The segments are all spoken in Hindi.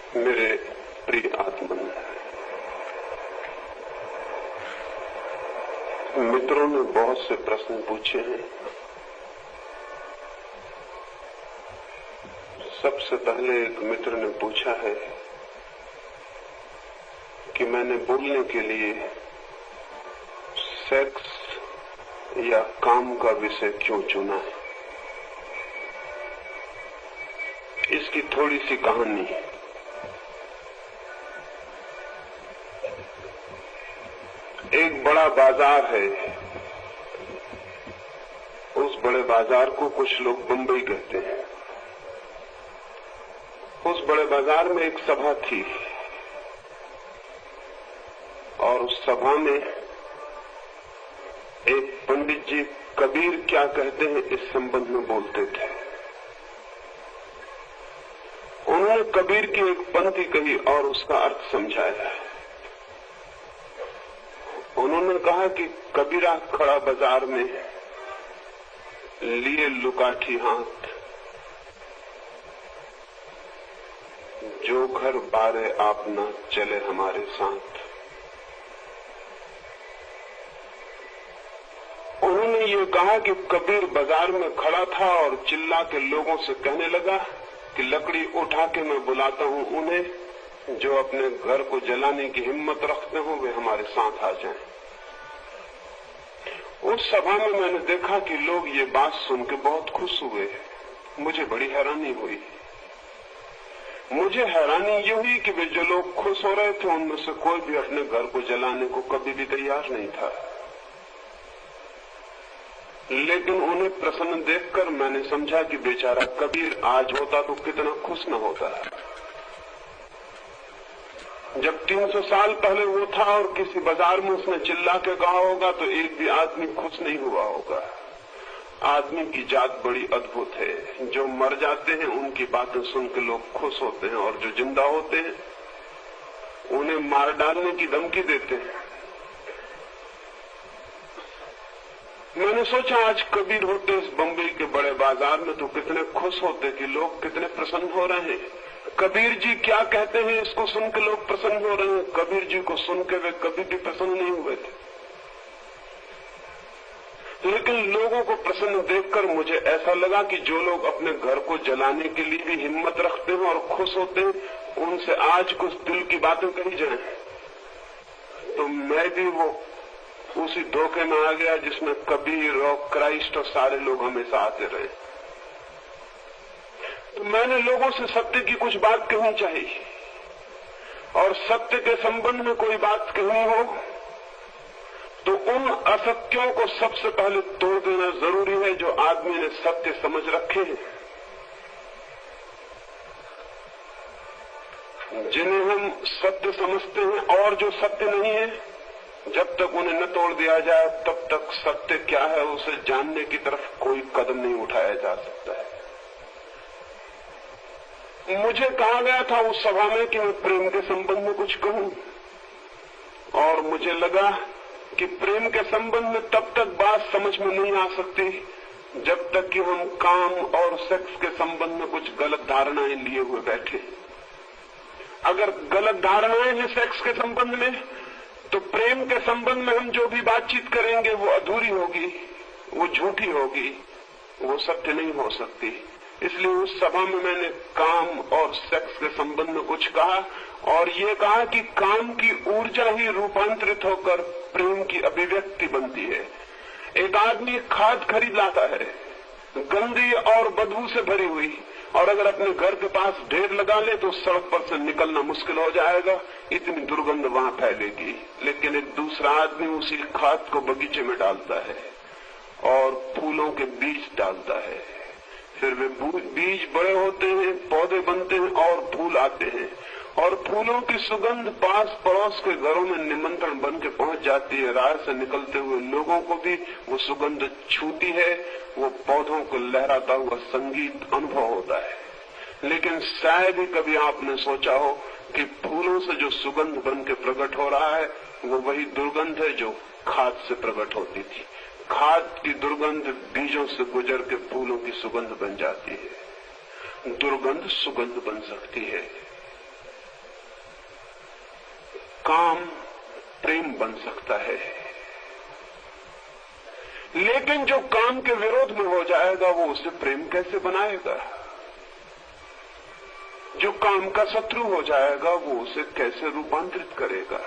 मेरे प्रिय आत्मन, मित्रों ने बहुत से प्रश्न पूछे हैं। सबसे पहले एक मित्र ने पूछा है कि मैंने बोलने के लिए सेक्स या काम का विषय क्यों चुना है। इसकी थोड़ी सी कहानी है। एक बड़ा बाजार है। उस बड़े बाजार को कुछ लोग बंबई कहते हैं। उस बड़े बाजार में एक सभा थी और उस सभा में एक पंडित जी कबीर क्या कहते हैं इस संबंध में बोलते थे। उन्होंने कबीर की एक पंक्ति कही और उसका अर्थ समझाया। उन्होंने कहा कि कबीरा खड़ा बाजार में लिए लुकाठी हाथ, जो घर बारे आप न चले हमारे साथ। उन्होंने ये कहा कि कबीर बाजार में खड़ा था और चिल्ला के लोगों से कहने लगा कि लकड़ी उठा के मैं बुलाता हूं उन्हें जो अपने घर को जलाने की हिम्मत रखते हो, वे हमारे साथ आ जाएं। उस सभा में मैंने देखा कि लोग ये बात सुन के बहुत खुश हुए। मुझे बड़ी हैरानी हुई। मुझे हैरानी ये हुई कि वे जो लोग खुश हो रहे थे उनमें से कोई भी अपने घर को जलाने को कभी भी तैयार नहीं था। लेकिन उन्हें प्रसन्न देखकर मैंने समझा कि बेचारा कबीर आज होता तो कितना खुश न होता। जब 300 साल पहले वो था और किसी बाजार में उसने चिल्ला के कहा होगा तो एक भी आदमी खुश नहीं हुआ होगा। आदमी की जात बड़ी अद्भुत है। जो मर जाते हैं उनकी बातें सुन के लोग खुश होते हैं और जो जिंदा होते हैं उन्हें मार डालने की धमकी देते हैं। मैंने सोचा आज कबीर होते इस बम्बई के बड़े बाजार में तो कितने खुश होते कि लोग कितने प्रसन्न हो रहे हैं। कबीर जी क्या कहते हैं इसको सुन के लोग प्रसन्न हो रहे हैं। कबीर जी को सुन के वे कभी भी प्रसन्न नहीं हुए थे। लेकिन लोगों को प्रसन्न देखकर मुझे ऐसा लगा कि जो लोग अपने घर को जलाने के लिए भी हिम्मत रखते हैं और खुश होते हैं उनसे आज कुछ दिल की बातें कही जाएं। तो मैं भी वो उसी धोखे में आ गया जिसमें कबीर और क्राइस्ट और सारे लोग हमेशा आते रहे। तो मैंने लोगों से सत्य की कुछ बात कहनी चाहिए और सत्य के संबंध में कोई बात कहनी हो तो उन असत्यों को सबसे पहले तोड़ देना जरूरी है जो आदमी ने सत्य समझ रखे हैं, जिन्हें हम सत्य समझते हैं। और जो सत्य नहीं है, जब तक उन्हें न तोड़ दिया जाए तब तक सत्य क्या है उसे जानने की तरफ कोई कदम नहीं उठाया जा सकता है। मुझे कहा गया था उस सभा में कि मैं प्रेम के संबंध में कुछ कहूं और मुझे लगा कि प्रेम के संबंध में तब तक बात समझ में नहीं आ सकती जब तक कि हम काम और सेक्स के संबंध में कुछ गलत धारणाएं लिए हुए बैठे। अगर गलत धारणाएं हैं सेक्स के संबंध में तो प्रेम के संबंध में हम जो भी बातचीत करेंगे वो अधूरी होगी, वो झूठी होगी, वो सत्य नहीं हो सकती। इसलिए उस सभा में मैंने काम और सेक्स के संबंध में कुछ कहा और ये कहा कि काम की ऊर्जा ही रूपांतरित होकर प्रेम की अभिव्यक्ति बनती है। एक आदमी खाद खरीद लाता है गंदी और बदबू से भरी हुई, और अगर अपने घर के पास ढेर लगा ले तो सड़क पर से निकलना मुश्किल हो जाएगा, इतनी दुर्गंध वहां फैलेगी। लेकिन एक दूसरा आदमी उसी खाद को बगीचे में डालता है और फूलों के बीज डालता है। फिर वे बीज बड़े होते हैं, पौधे बनते हैं और फूल आते हैं और फूलों की सुगंध पास पड़ोस के घरों में निमंत्रण बन के पहुंच जाती है। राह से निकलते हुए लोगों को भी वो सुगंध छूती है। वो पौधों को लहराता हुआ संगीत अनुभव होता है। लेकिन शायद ही कभी आपने सोचा हो कि फूलों से जो सुगंध बन के प्रकट हो रहा है वो वही दुर्गंध है जो खाद से प्रकट होती थी। खाद की दुर्गंध बीजों से गुजर के फूलों की सुगंध बन जाती है। दुर्गंध सुगंध बन सकती है। काम प्रेम बन सकता है, लेकिन जो काम के विरोध में हो जाएगा वो उसे प्रेम कैसे बनाएगा? जो काम का शत्रु हो जाएगा वो उसे कैसे रूपांतरित करेगा?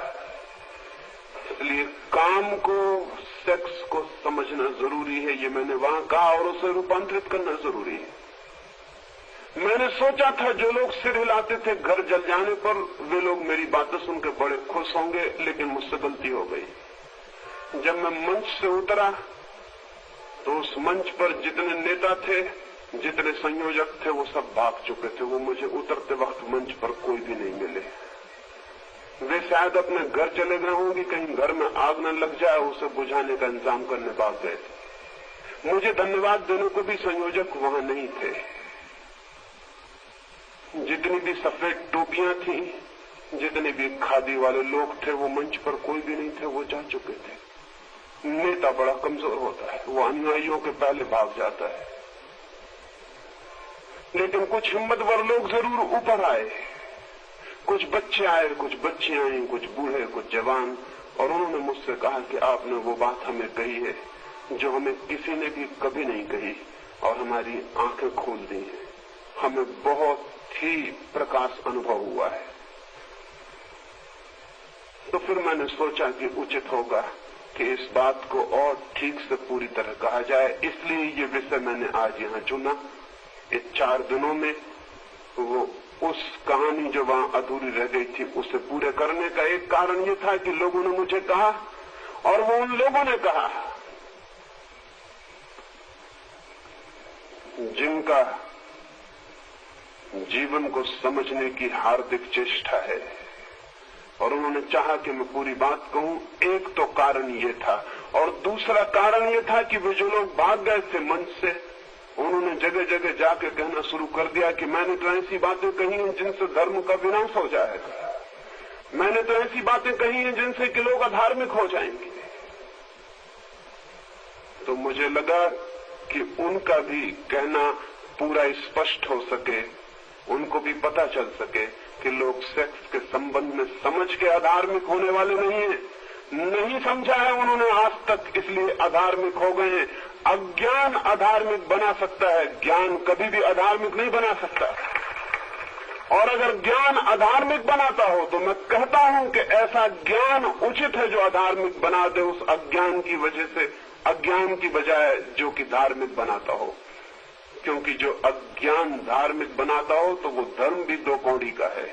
इसलिए काम को, सेक्स को समझना जरूरी है, ये मैंने वहां कहा, और उसे रूपांतरित करना जरूरी है। मैंने सोचा था जो लोग सिर हिलाते थे घर जल जाने पर, वे लोग मेरी बातें सुनकर बड़े खुश होंगे, लेकिन मुझसे गलती हो गई। जब मैं मंच से उतरा तो उस मंच पर जितने नेता थे, जितने संयोजक थे, वो सब भाग चुके थे। वो मुझे उतरते वक्त मंच पर कोई भी नहीं मिले। वे शायद अपने घर चले गए होंगे, कहीं घर में आग न लग जाए उसे बुझाने का इंतजाम करने भाग गए थे। मुझे धन्यवाद देने को भी संयोजक वहां नहीं थे। जितनी भी सफेद टोपियां थी, जितने भी खादी वाले लोग थे, वो मंच पर कोई भी नहीं थे, वो जा चुके थे। नेता बड़ा कमजोर होता है, वो अनुयायियों के पहले भाग जाता है। लेकिन कुछ हिम्मतवर लोग जरूर ऊपर आए। कुछ बच्चे आए, कुछ बच्चियां आई, कुछ बूढ़े, कुछ जवान, और उन्होंने मुझसे कहा कि आपने वो बात हमें कही है जो हमें किसी ने भी कभी नहीं कही, और हमारी आंखें खोल दी हैं। हमें बहुत ही प्रकाश अनुभव हुआ है। तो फिर मैंने सोचा कि उचित होगा कि इस बात को और ठीक से पूरी तरह कहा जाए, इसलिए ये विषय मैंने आज यहाँ चुना। इस 4 दिनों में वो उस कहानी जो वहां अधूरी रह गई थी उसे पूरे करने का एक कारण ये था कि लोगों ने मुझे कहा, और वो उन लोगों ने कहा जिनका जीवन को समझने की हार्दिक चेष्टा है, और उन्होंने चाहा कि मैं पूरी बात कहूं। एक तो कारण ये था, और दूसरा कारण ये था कि वे जो लोग भाग गए थे मंच से, उन्होंने जगह जगह जाके कहना शुरू कर दिया कि मैंने तो ऐसी बातें कही हैं जिनसे धर्म का विनाश हो जाएगा, मैंने तो ऐसी बातें कही हैं जिनसे कि लोग अधार्मिक हो जाएंगे। तो मुझे लगा कि उनका भी कहना पूरा स्पष्ट हो सके, उनको भी पता चल सके कि लोग सेक्स के संबंध में समझ के अधार्मिक होने वाले नहीं है। नहीं समझा है उन्होंने आज तक, इसलिए अधार्मिक हो गए हैं। अज्ञान अधार्मिक बना सकता है, ज्ञान कभी भी अधार्मिक नहीं बना सकता। और अगर ज्ञान अधार्मिक बनाता हो तो मैं कहता हूं कि ऐसा ज्ञान उचित है जो अधार्मिक बना दे उस अज्ञान की वजह से, अज्ञान की बजाय जो कि धार्मिक बनाता हो। क्योंकि जो अज्ञान धार्मिक बनाता हो तो वो धर्म भी 2 कौड़ी का है,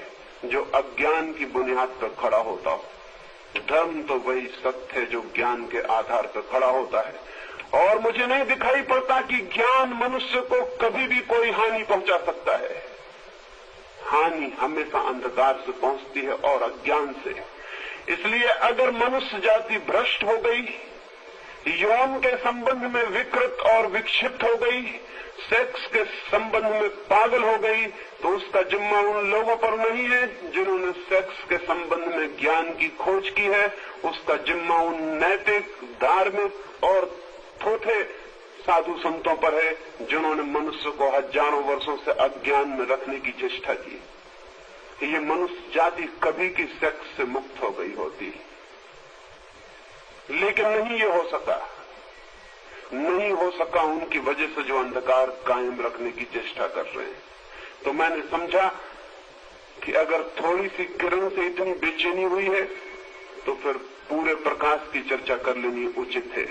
जो अज्ञान की बुनियाद पर खड़ा होता हो। धर्म तो वही सत्य है जो ज्ञान के आधार पर खड़ा होता है। और मुझे नहीं दिखाई पड़ता कि ज्ञान मनुष्य को कभी भी कोई हानि पहुंचा सकता है। हानि हमेशा अंधकार से पहुंचती है और अज्ञान से। इसलिए अगर मनुष्य जाति भ्रष्ट हो गई, यौन के संबंध में विकृत और विक्षिप्त हो गई, सेक्स के संबंध में पागल हो गई, तो उसका जिम्मा उन लोगों पर नहीं है जिन्होंने सेक्स के संबंध में ज्ञान की खोज की है। उसका जिम्मा उन नैतिक, धार्मिक और थोथे साधु संतों पर है जिन्होंने मनुष्य को हजारों वर्षों से अज्ञान में रखने की चेष्टा की। ये मनुष्य जाति कभी की सेक्स से मुक्त हो गई होती, लेकिन नहीं ये हो सका। नहीं हो सका उनकी वजह से जो अंधकार कायम रखने की चेष्टा कर रहे हैं। तो मैंने समझा कि अगर थोड़ी सी किरण से इतनी बेचैनी हुई है तो फिर पूरे प्रकाश की चर्चा कर लेनी उचित है,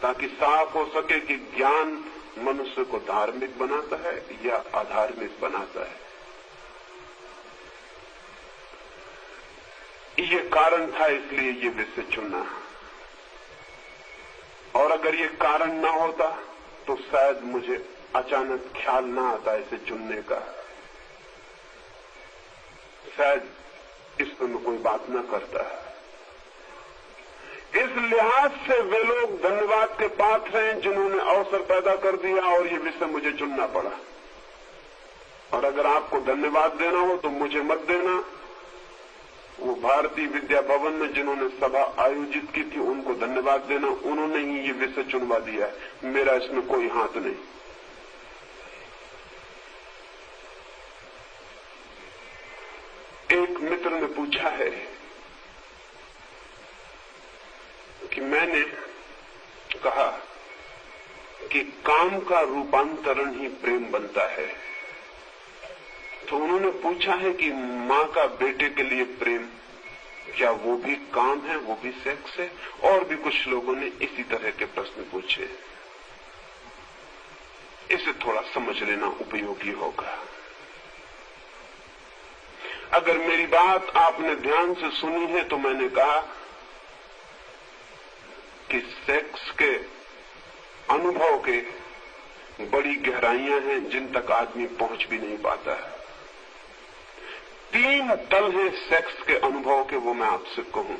ताकि साफ हो सके कि ज्ञान मनुष्य को धार्मिक बनाता है या अधार्मिक बनाता है। ये कारण था, इसलिए ये विषय चुना। और अगर ये कारण ना होता तो शायद मुझे अचानक ख्याल ना आता इसे चुनने का, शायद इस पर मैं कोई बात ना करता। इस लिहाज से वे लोग धन्यवाद के पात्र हैं जिन्होंने अवसर पैदा कर दिया और ये विषय मुझे चुनना पड़ा। और अगर आपको धन्यवाद देना हो तो मुझे मत देना, वो भारतीय विद्या भवन में जिन्होंने सभा आयोजित की थी उनको धन्यवाद देना। उन्होंने ही ये विषय चुनवा दिया है, मेरा इसमें कोई हाथ नहीं। एक मित्र ने पूछा है मैंने कहा कि काम का रूपांतरण ही प्रेम बनता है, तो उन्होंने पूछा है कि माँ का बेटे के लिए प्रेम, क्या वो भी काम है, वो भी सेक्स है? और भी कुछ लोगों ने इसी तरह के प्रश्न पूछे। इसे थोड़ा समझ लेना उपयोगी होगा। अगर मेरी बात आपने ध्यान से सुनी है तो मैंने कहा कि सेक्स के अनुभव के बड़ी गहराइयां हैं जिन तक आदमी पहुंच भी नहीं पाता है। 3 तल है सेक्स के अनुभव के, वो मैं आपसे कहूं।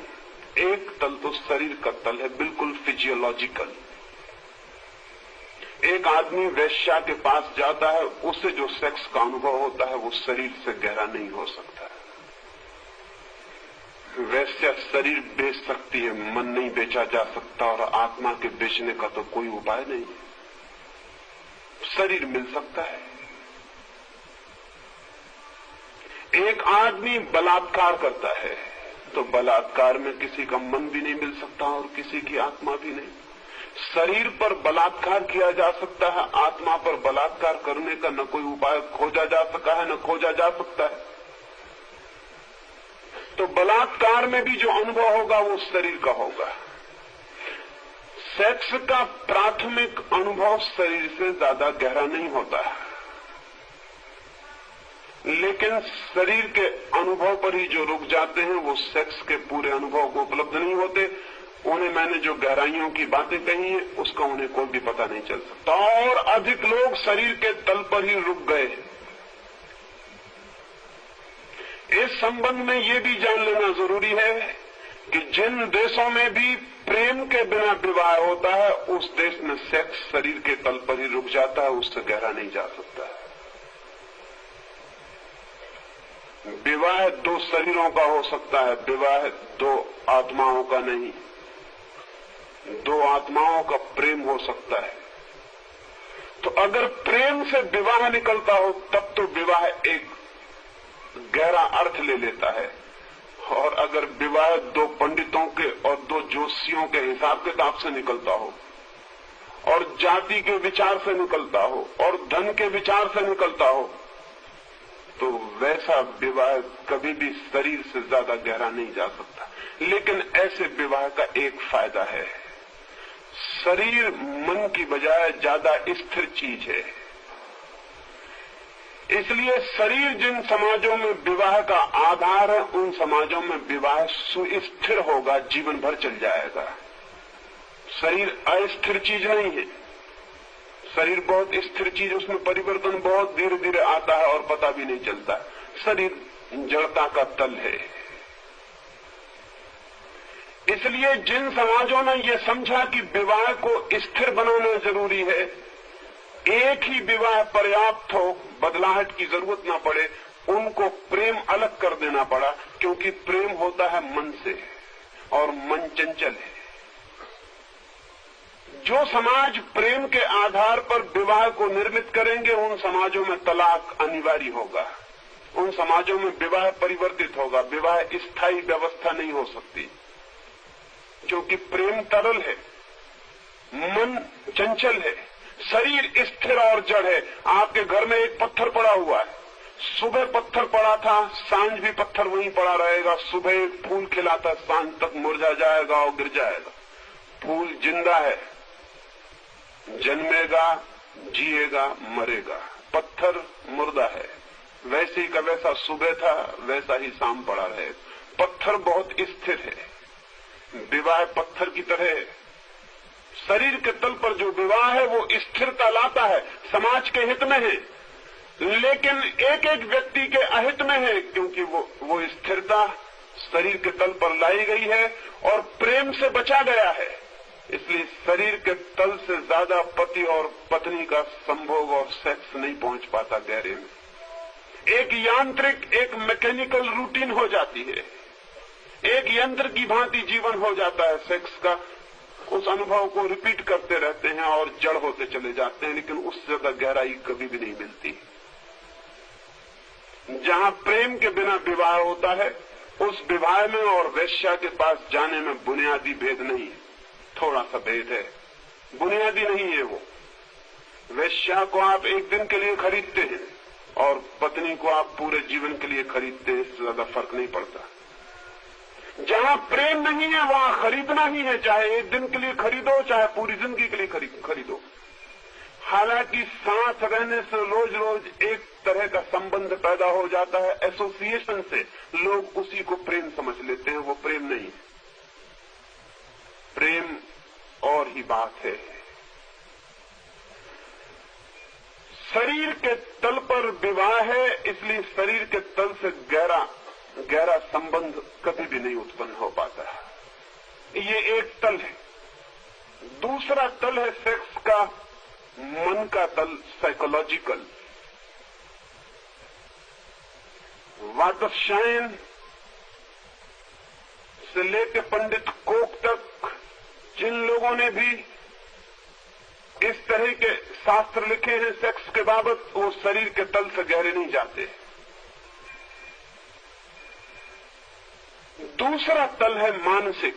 एक तल तो शरीर का तल है, बिल्कुल फिजियोलॉजिकल। एक आदमी वेश्या के पास जाता है, उससे जो सेक्स का अनुभव होता है वो शरीर से गहरा नहीं हो सकता। वैश्या शरीर बेच सकती है, मन नहीं बेचा जा सकता, और आत्मा के बेचने का तो कोई उपाय नहीं। शरीर मिल सकता है। एक आदमी बलात्कार करता है तो बलात्कार में किसी का मन भी नहीं मिल सकता और किसी की आत्मा भी नहीं। शरीर पर बलात्कार किया जा सकता है, आत्मा पर बलात्कार करने का न कोई उपाय खोजा जा सका है न खोजा जा सकता है। तो बलात्कार में भी जो अनुभव होगा वो शरीर का होगा। सेक्स का प्राथमिक अनुभव शरीर से ज्यादा गहरा नहीं होता है, लेकिन शरीर के अनुभव पर ही जो रुक जाते हैं वो सेक्स के पूरे अनुभव को उपलब्ध नहीं होते। उन्हें मैंने जो गहराइयों की बातें कही है उसका उन्हें कोई भी पता नहीं चल सकता। और अधिक लोग शरीर के तल पर ही रुक गए। इस संबंध में ये भी जान लेना जरूरी है कि जिन देशों में भी प्रेम के बिना विवाह होता है उस देश में सेक्स शरीर के तल पर ही रुक जाता है, उससे गहरा नहीं जा सकता है। विवाह 2 शरीरों का हो सकता है, विवाह 2 आत्माओं का नहीं। 2 आत्माओं का प्रेम हो सकता है। तो अगर प्रेम से विवाह निकलता हो तब तो विवाह एक गहरा अर्थ ले लेता है। और अगर विवाह 2 पंडितों के और 2 जोशियों के हिसाब किताब से निकलता हो और जाति के विचार से निकलता हो और धन के विचार से निकलता हो तो वैसा विवाह कभी भी शरीर से ज्यादा गहरा नहीं जा सकता। लेकिन ऐसे विवाह का एक फायदा है, शरीर मन की बजाय ज्यादा स्थिर चीज है। इसलिए शरीर जिन समाजों में विवाह का आधार है उन समाजों में विवाह सुस्थिर होगा, जीवन भर चल जाएगा। शरीर अस्थिर चीज नहीं है, शरीर बहुत स्थिर चीज, उसमें परिवर्तन बहुत धीरे धीरे आता है और पता भी नहीं चलता। शरीर जड़ता का तल है। इसलिए जिन समाजों ने यह समझा कि विवाह को स्थिर बनाना जरूरी है, एक ही विवाह पर्याप्त हो, बदलाहट की जरूरत ना पड़े, उनको प्रेम अलग कर देना पड़ा, क्योंकि प्रेम होता है मन से और मन चंचल है। जो समाज प्रेम के आधार पर विवाह को निर्मित करेंगे उन समाजों में तलाक अनिवार्य होगा, उन समाजों में विवाह परिवर्तित होगा, विवाह स्थायी व्यवस्था नहीं हो सकती, क्योंकि प्रेम तरल है, मन चंचल है, शरीर स्थिर और जड़ है। आपके घर में एक पत्थर पड़ा हुआ है, सुबह पत्थर पड़ा था, सांझ भी पत्थर वहीं पड़ा रहेगा। सुबह एक फूल खिला था, सांझ तक मुरझा जाएगा और गिर जाएगा। फूल जिंदा है, जन्मेगा, जिएगा, मरेगा। पत्थर मुर्दा है, वैसे ही का वैसा सुबह था, वैसा ही शाम पड़ा रहे। पत्थर बहुत स्थिर है, विवाह पत्थर की तरह है। शरीर के तल पर जो विवाह है वो स्थिरता लाता है, समाज के हित में है, लेकिन एक एक व्यक्ति के अहित में है, क्योंकि वो स्थिरता शरीर के तल पर लाई गई है और प्रेम से बचा गया है। इसलिए शरीर के तल से ज्यादा पति और पत्नी का संभोग और सेक्स नहीं पहुंच पाता गहरे में। एक यांत्रिक, एक मैकेनिकल रूटीन हो जाती है, एक यंत्र की भांति जीवन हो जाता है सेक्स का। उस अनुभव को रिपीट करते रहते हैं और जड़ होते चले जाते हैं, लेकिन उससे ज्यादा गहराई कभी भी नहीं मिलती। जहां प्रेम के बिना विवाह होता है उस विवाह में और वेश्या के पास जाने में बुनियादी भेद नहीं है। थोड़ा सा भेद है, बुनियादी नहीं है वो। वेश्या को आप एक दिन के लिए खरीदते हैं और पत्नी को आप पूरे जीवन के लिए खरीदते हैं, इससे ज्यादा फर्क नहीं पड़ता। जहां प्रेम नहीं है वहां खरीदना ही है, चाहे एक दिन के लिए खरीदो चाहे पूरी जिंदगी के लिए खरीदो। हालांकि साथ रहने से रोज रोज एक तरह का संबंध पैदा हो जाता है, एसोसिएशन से लोग उसी को प्रेम समझ लेते हैं, वो प्रेम नहीं। प्रेम और ही बात है। शरीर के तल पर विवाह है, इसलिए शरीर के तल से गहरा संबंध कभी भी नहीं उत्पन्न हो पाता। ये एक तल है। दूसरा तल है सेक्स का, मन का तल, साइकोलॉजिकल। वातशायन से लेकर पंडित कोक तक जिन लोगों ने भी इस तरह के शास्त्र लिखे हैं सेक्स के बाबत, वो शरीर के तल से गहरे नहीं जाते। दूसरा तल है मानसिक।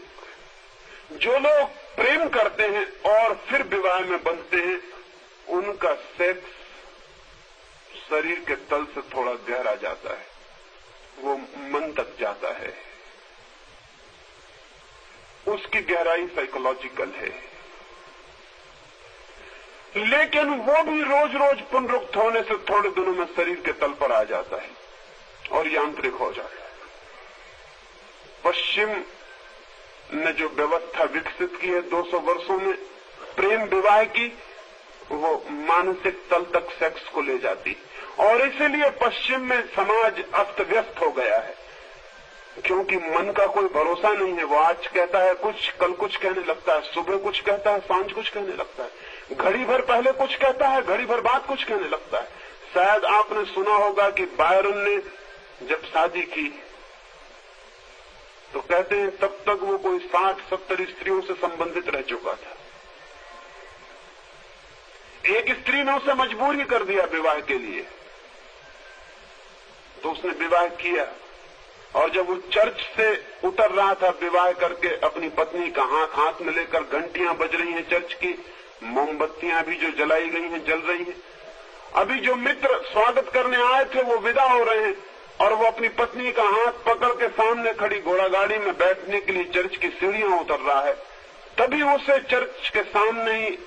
जो लोग प्रेम करते हैं और फिर विवाह में बंधते हैं, उनका सेक्स शरीर के तल से थोड़ा गहरा जाता है, वो मन तक जाता है, उसकी गहराई साइकोलॉजिकल है। लेकिन वो भी रोज रोज पुनरुक्त होने से थोड़े दिनों में शरीर के तल पर आ जाता है और यांत्रिक हो जाता है। पश्चिम ने जो व्यवस्था विकसित की है 200 वर्षों में प्रेम विवाह की, वो मानसिक तल तक सेक्स को ले जाती, और इसीलिए पश्चिम में समाज अस्त व्यस्त हो गया है, क्योंकि मन का कोई भरोसा नहीं है। वो आज कहता है कुछ, कल कुछ कहने लगता है, सुबह कुछ कहता है, सांझ कुछ कहने लगता है, घड़ी भर पहले कुछ कहता है, घड़ी भर बाद कुछ कहने लगता है। शायद आपने सुना होगा कि बायरन ने जब शादी की तो कहते हैं तब तक वो कोई 60-70 स्त्रियों से संबंधित रह चुका था। एक स्त्री ने उसे मजबूर ही कर दिया विवाह के लिए, तो उसने विवाह किया। और जब वो चर्च से उतर रहा था विवाह करके, अपनी पत्नी का हाथ में लेकर, घंटियां बज रही हैं चर्च की, मोमबत्तियां भी जो जलाई गई हैं जल रही हैं, अभी जो मित्र स्वागत करने आए थे वो विदा हो रहे हैं, और वो अपनी पत्नी का हाथ पकड़ के सामने खड़ी घोड़ा गाड़ी में बैठने के लिए चर्च की सीढ़ियां उतर रहा है। तभी उसे चर्च के सामने ही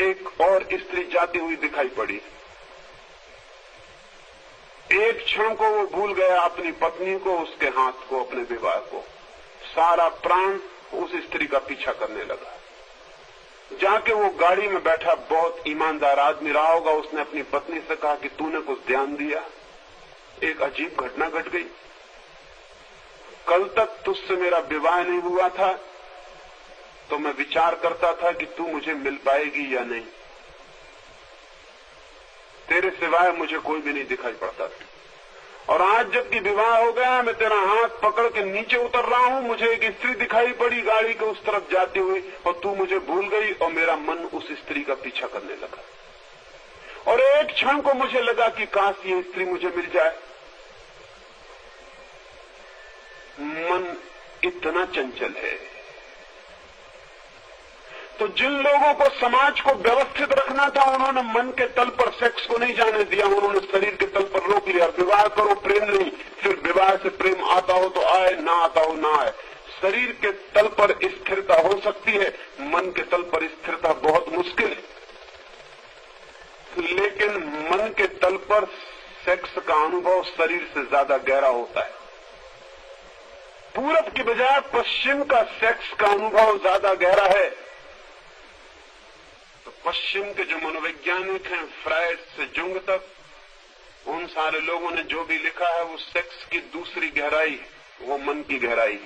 एक और स्त्री जाती हुई दिखाई पड़ी। एक क्षण को वो भूल गया अपनी पत्नी को, उसके हाथ को, अपने विवाह को। सारा प्राण उस स्त्री का पीछा करने लगा। जाके वो गाड़ी में बैठा बहुत ईमानदार आदमी रहा होगा, उसने अपनी पत्नी से कहा कि तूने कुछ ध्यान दिया, एक अजीब घटना घट गई। कल तक तुझसे मेरा विवाह नहीं हुआ था तो मैं विचार करता था कि तू मुझे मिल पाएगी या नहीं, तेरे सिवाय मुझे कोई भी नहीं दिखाई पड़ता था। और आज जबकि विवाह हो गया, मैं तेरा हाथ पकड़ के नीचे उतर रहा हूं, मुझे एक स्त्री दिखाई पड़ी गाड़ी के उस तरफ जाती हुई, और तू मुझे भूल गई और मेरा मन उस स्त्री का पीछा करने लगा। और एक क्षण को मुझे लगा कि काश ये स्त्री मुझे मिल जाए। मन इतना चंचल है। तो जिन लोगों को समाज को व्यवस्थित रखना था, उन्होंने मन के तल पर सेक्स को नहीं जाने दिया, उन्होंने शरीर के तल पर रोक लिया। विवाह करो, प्रेम नहीं, फिर विवाह से प्रेम आता हो तो आए, ना आता हो ना आए। शरीर के तल पर स्थिरता हो सकती है, मन के तल पर स्थिरता बहुत मुश्किल है। लेकिन मन के तल पर सेक्स का अनुभव शरीर से ज्यादा गहरा होता है। पूरब की बजाय पश्चिम का सेक्स का अनुभव ज्यादा गहरा है। तो पश्चिम के जो मनोवैज्ञानिक हैं, फ्रायड से जुंग तक, उन सारे लोगों ने जो भी लिखा है वो सेक्स की दूसरी गहराई है, वो मन की गहराई।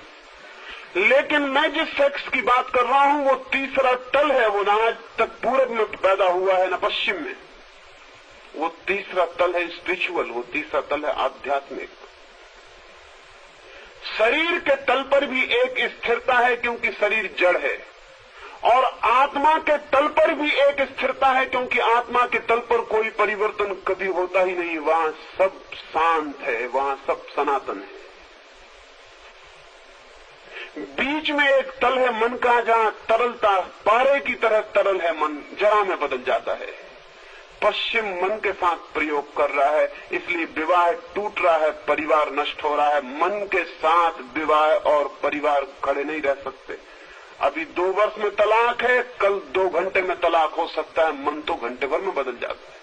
लेकिन मैं जिस सेक्स की बात कर रहा हूं वो तीसरा तल है, वो ना आज तक पूरब में पैदा हुआ है ना पश्चिम में। वो तीसरा तल है स्पिरिचुअल, वो तीसरा तल है आध्यात्मिक। शरीर के तल पर भी एक स्थिरता है क्योंकि शरीर जड़ है, और आत्मा के तल पर भी एक स्थिरता है क्योंकि आत्मा के तल पर कोई परिवर्तन कभी होता ही नहीं। वहां सब शांत है, वहां सब सनातन है। बीच बीच में एक तल है मन का, जहां तरलता पारे की तरह तरल है मन, जरा में बदल जाता है। पश्चिम मन के साथ प्रयोग कर रहा है, इसलिए विवाह टूट रहा है, परिवार नष्ट हो रहा है। मन के साथ विवाह और परिवार खड़े नहीं रह सकते। अभी 2 वर्ष में तलाक है, कल 2 घंटे में तलाक हो सकता है, मन तो घंटे भर में बदल जाता है।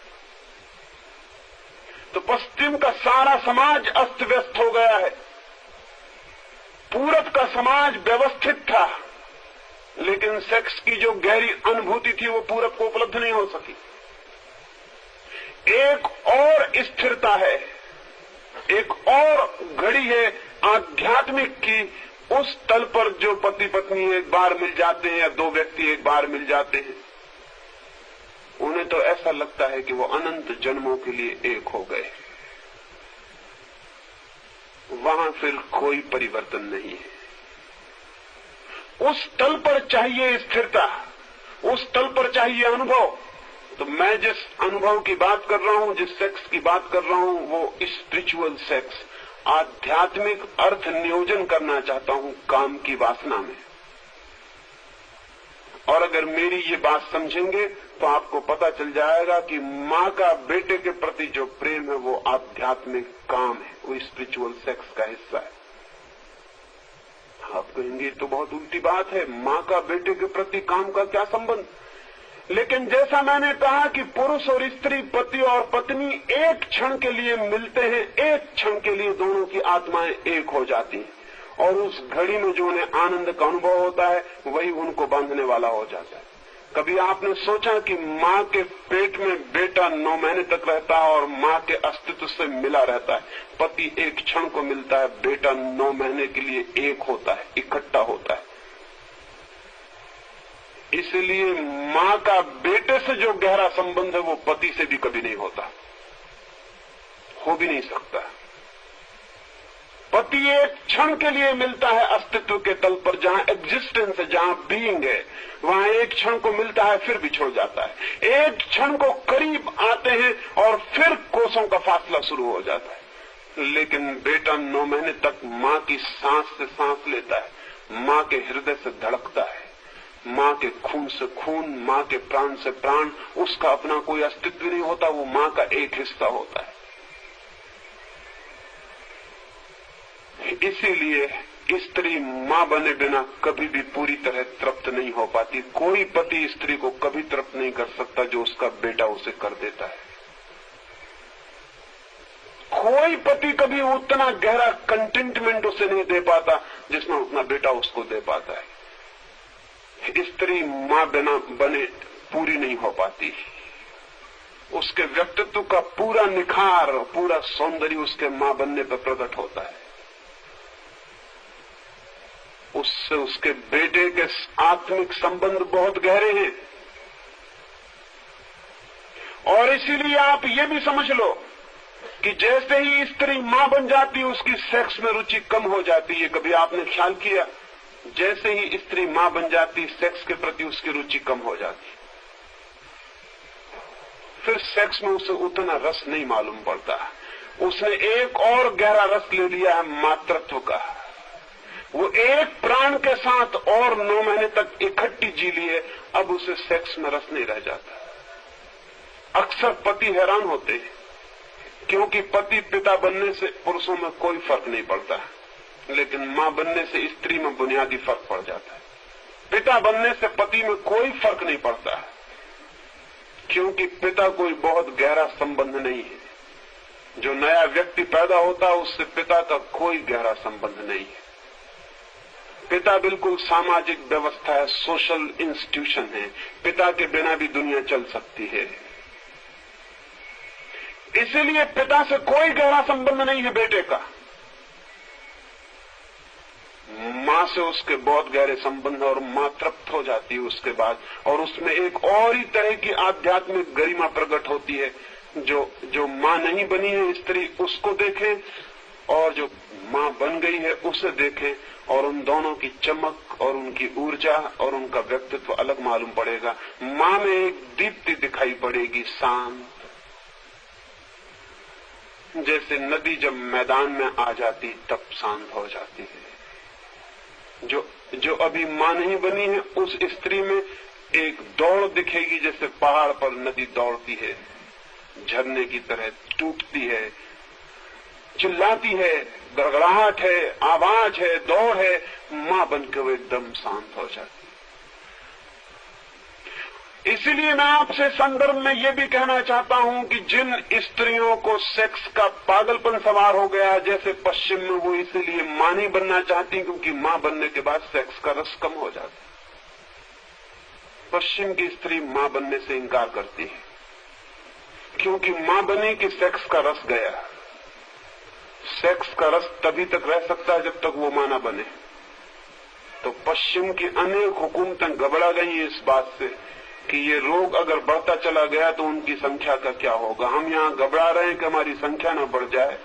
तो पश्चिम का सारा समाज अस्त व्यस्त हो गया है। पूरब का समाज व्यवस्थित था, लेकिन सेक्स की जो गहरी अनुभूति थी वो पूरब को उपलब्ध नहीं हो सकी। एक और स्थिरता है, एक और घड़ी है आध्यात्मिक की, उस तल पर जो पति पत्नी एक बार मिल जाते हैं या 2 व्यक्ति एक बार मिल जाते हैं, उन्हें तो ऐसा लगता है कि वो अनंत जन्मों के लिए एक हो गए। वहां फिर कोई परिवर्तन नहीं है। उस तल पर चाहिए स्थिरता, उस तल पर चाहिए अनुभव। तो मैं जिस अनुभव की बात कर रहा हूं, जिस सेक्स की बात कर रहा हूं, वो स्पिरिचुअल सेक्स, आध्यात्मिक अर्थ नियोजन करना चाहता हूं काम की वासना में। और अगर मेरी ये बात समझेंगे तो आपको पता चल जाएगा कि माँ का बेटे के प्रति जो प्रेम है वो आध्यात्मिक काम है, वो स्पिरिचुअल सेक्स का हिस्सा है। आप कहेंगे तो बहुत उल्टी बात है, माँ का बेटे के प्रति काम का क्या संबंध? लेकिन जैसा मैंने कहा कि पुरुष और स्त्री, पति और पत्नी एक क्षण के लिए मिलते हैं, एक क्षण के लिए दोनों की आत्माएं एक हो जाती हैं, और उस घड़ी में जो उन्हें आनंद का अनुभव होता है वही उनको बांधने वाला हो जाता है। कभी आपने सोचा कि माँ के पेट में बेटा 9 महीने तक रहता है और माँ के अस्तित्व से मिला रहता है? पति एक क्षण को मिलता है, बेटा 9 महीने के लिए एक होता है, इकट्ठा होता है। इसलिए माँ का बेटे से जो गहरा संबंध है वो पति से भी कभी नहीं होता, हो भी नहीं सकता। पति एक क्षण के लिए मिलता है अस्तित्व के तल पर, जहां एग्जिस्टेंस है, जहां बीइंग है, वहां एक क्षण को मिलता है, फिर बिछड़ जाता है। एक क्षण को करीब आते हैं और फिर कोसों का फासला शुरू हो जाता है। लेकिन बेटा 9 महीने तक माँ की सांस से सांस लेता है, माँ के हृदय से धड़कता है, माँ के खून से खून, माँ के प्राण से प्राण। उसका अपना कोई अस्तित्व नहीं होता, वो माँ का एक हिस्सा होता है। इसीलिए स्त्री माँ बने बिना कभी भी पूरी तरह तृप्त नहीं हो पाती। कोई पति स्त्री को कभी तृप्त नहीं कर सकता जो उसका बेटा उसे कर देता है। कोई पति कभी उतना गहरा कंटेंटमेंट उसे नहीं दे पाता जितना उतना बेटा उसको दे पाता है। स्त्री माँ बिना बने पूरी नहीं हो पाती। उसके व्यक्तित्व का पूरा निखार, पूरा सौंदर्य उसके माँ बनने पर प्रकट होता है। उससे उसके बेटे के आत्मिक संबंध बहुत गहरे हैं। और इसीलिए आप ये भी समझ लो कि जैसे ही स्त्री मां बन जाती है उसकी सेक्स में रुचि कम हो जाती है। कभी आपने ख्याल किया? जैसे ही स्त्री मां बन जाती सेक्स के प्रति उसकी रुचि कम हो जाती, फिर सेक्स में उसे उतना रस नहीं मालूम पड़ता। उसने एक और गहरा रस ले लिया है मातृत्व का। वो एक प्राण के साथ और 9 महीने तक इकट्ठी जी लिए, अब उसे सेक्स में रस नहीं रह जाता। अक्सर पति हैरान होते हैं क्योंकि पति पिता बनने से पुरुषों में कोई फर्क नहीं पड़ता, लेकिन मां बनने से स्त्री में बुनियादी फर्क पड़ जाता है। पिता बनने से पति में कोई फर्क नहीं पड़ता, क्योंकि पिता कोई बहुत गहरा संबंध नहीं है। जो नया व्यक्ति पैदा होता है उससे पिता का कोई गहरा संबंध नहीं है। पिता बिल्कुल सामाजिक व्यवस्था है, सोशल इंस्टीट्यूशन है। पिता के बिना भी दुनिया चल सकती है। इसीलिए पिता से कोई गहरा संबंध नहीं है बेटे का। मां से उसके बहुत गहरे संबंध, और मां तृप्त हो जाती है उसके बाद, और उसमें एक और ही तरह की आध्यात्मिक गरिमा प्रकट होती है। जो मां नहीं बनी है स्त्री उसको देखें, और जो मां बन गई है उसे देखें, और उन दोनों की चमक और उनकी ऊर्जा और उनका व्यक्तित्व अलग मालूम पड़ेगा। मां में एक दीप्ति दिखाई पड़ेगी, शांत, जैसे नदी जब मैदान में आ जाती तब शांत हो जाती है। जो जो अभी मां नहीं बनी है, उस स्त्री में एक दौड़ दिखेगी, जैसे पहाड़ पर नदी दौड़ती है, झरने की तरह टूटती है, चिल्लाती है, गड़गड़ाहट है, आवाज है, दौड़ है। मां बनकर वो एकदम शांत हो जाती। इसीलिए मैं आपसे संदर्भ में ये भी कहना चाहता हूं कि जिन स्त्रियों को सेक्स का पागलपन सवार हो गया, जैसे पश्चिम में, वो इसीलिए मां नहीं बनना चाहती क्योंकि मां बनने के बाद सेक्स का रस कम हो जाता है। पश्चिम की स्त्री मां बनने से इंकार करती है क्योंकि मां बनी कि सेक्स का रस गया। सेक्स का रस तभी तक रह सकता है जब तक वो मां ना बने। तो पश्चिम की अनेक हुकूमतें घबरा गई इस बात से कि ये रोग अगर बढ़ता चला गया तो उनकी संख्या का क्या होगा। हम यहाँ घबरा रहे हैं कि हमारी संख्या न बढ़ जाए,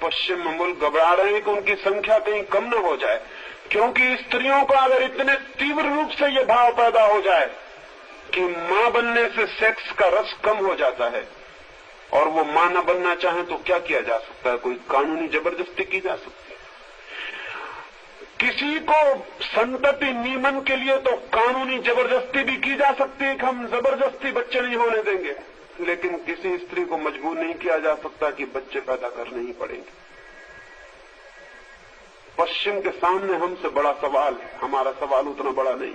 पश्चिम में मुल्क घबरा रहे हैं कि उनकी संख्या कहीं कम न हो जाए, क्योंकि स्त्रियों का अगर इतने तीव्र रूप से ये भाव पैदा हो जाए कि मां बनने से सेक्स का रस कम हो जाता है और वो मां न बनना चाहे तो क्या किया जा सकता है? कोई कानूनी जबरदस्ती की जा सकती है। किसी को संतति नियमन के लिए तो कानूनी जबरदस्ती भी की जा सकती है कि हम जबरदस्ती बच्चे नहीं होने देंगे, लेकिन किसी स्त्री को मजबूर नहीं किया जा सकता कि बच्चे पैदा करने ही पड़ेंगे। पश्चिम के सामने हमसे बड़ा सवाल है, हमारा सवाल उतना बड़ा नहीं।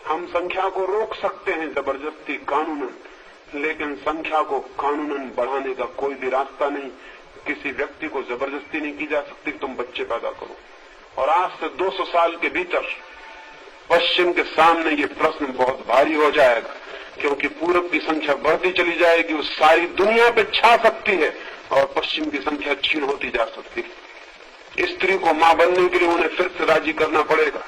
हम संख्या को रोक सकते हैं जबरदस्ती कानूनन, लेकिन संख्या को कानूनन बढ़ाने का कोई भी रास्ता नहीं। किसी व्यक्ति को जबरदस्ती नहीं की जा सकती तुम बच्चे पैदा करो। और आज से 200 साल के भीतर पश्चिम के सामने ये प्रश्न बहुत भारी हो जाएगा, क्योंकि पूरब की संख्या बढ़ती चली जाएगी, वो सारी दुनिया पे छा सकती है और पश्चिम की संख्या क्षीण होती जा सकती है। स्त्री को मां बनने के लिए उन्हें फिर से राजी करना पड़ेगा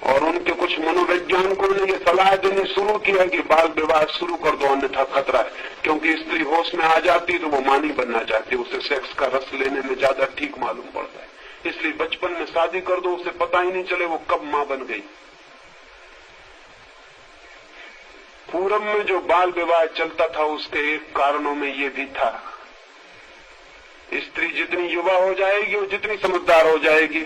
और उनके कुछ मनोवैज्ञानिकों ने ये सलाह देनी शुरू की है कि बाल विवाह शुरू कर दो, अन्यथा खतरा है। क्योंकि स्त्री होश में आ जाती तो वो मां नहीं बनना चाहती, उसे सेक्स का रस लेने में ज्यादा ठीक मालूम पड़ता है। इसलिए बचपन में शादी कर दो, उसे पता ही नहीं चले वो कब मां बन गई। पूरब में जो बाल विवाह चलता था उसके एक कारणों में ये भी था। स्त्री जितनी युवा हो जाएगी और जितनी समझदार हो जाएगी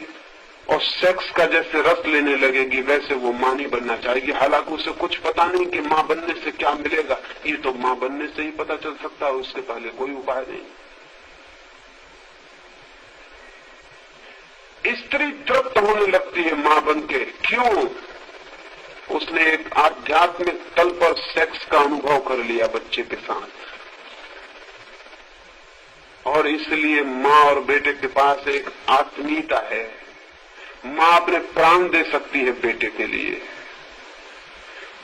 और सेक्स का जैसे रस लेने लगेगी, वैसे वो मां नहीं बनना चाहेगी। हालांकि उसे कुछ पता नहीं कि मां बनने से क्या मिलेगा, ये तो मां बनने से ही पता चल सकता है, उसके पहले कोई उपाय नहीं। स्त्री तृप्त होने लगती है मां बन के। क्यों? उसने एक आध्यात्मिक तल पर सेक्स का अनुभव कर लिया बच्चे के साथ, और इसलिए मां और बेटे के पास एक आत्मीयता है। मां अपने प्राण दे सकती है बेटे के लिए।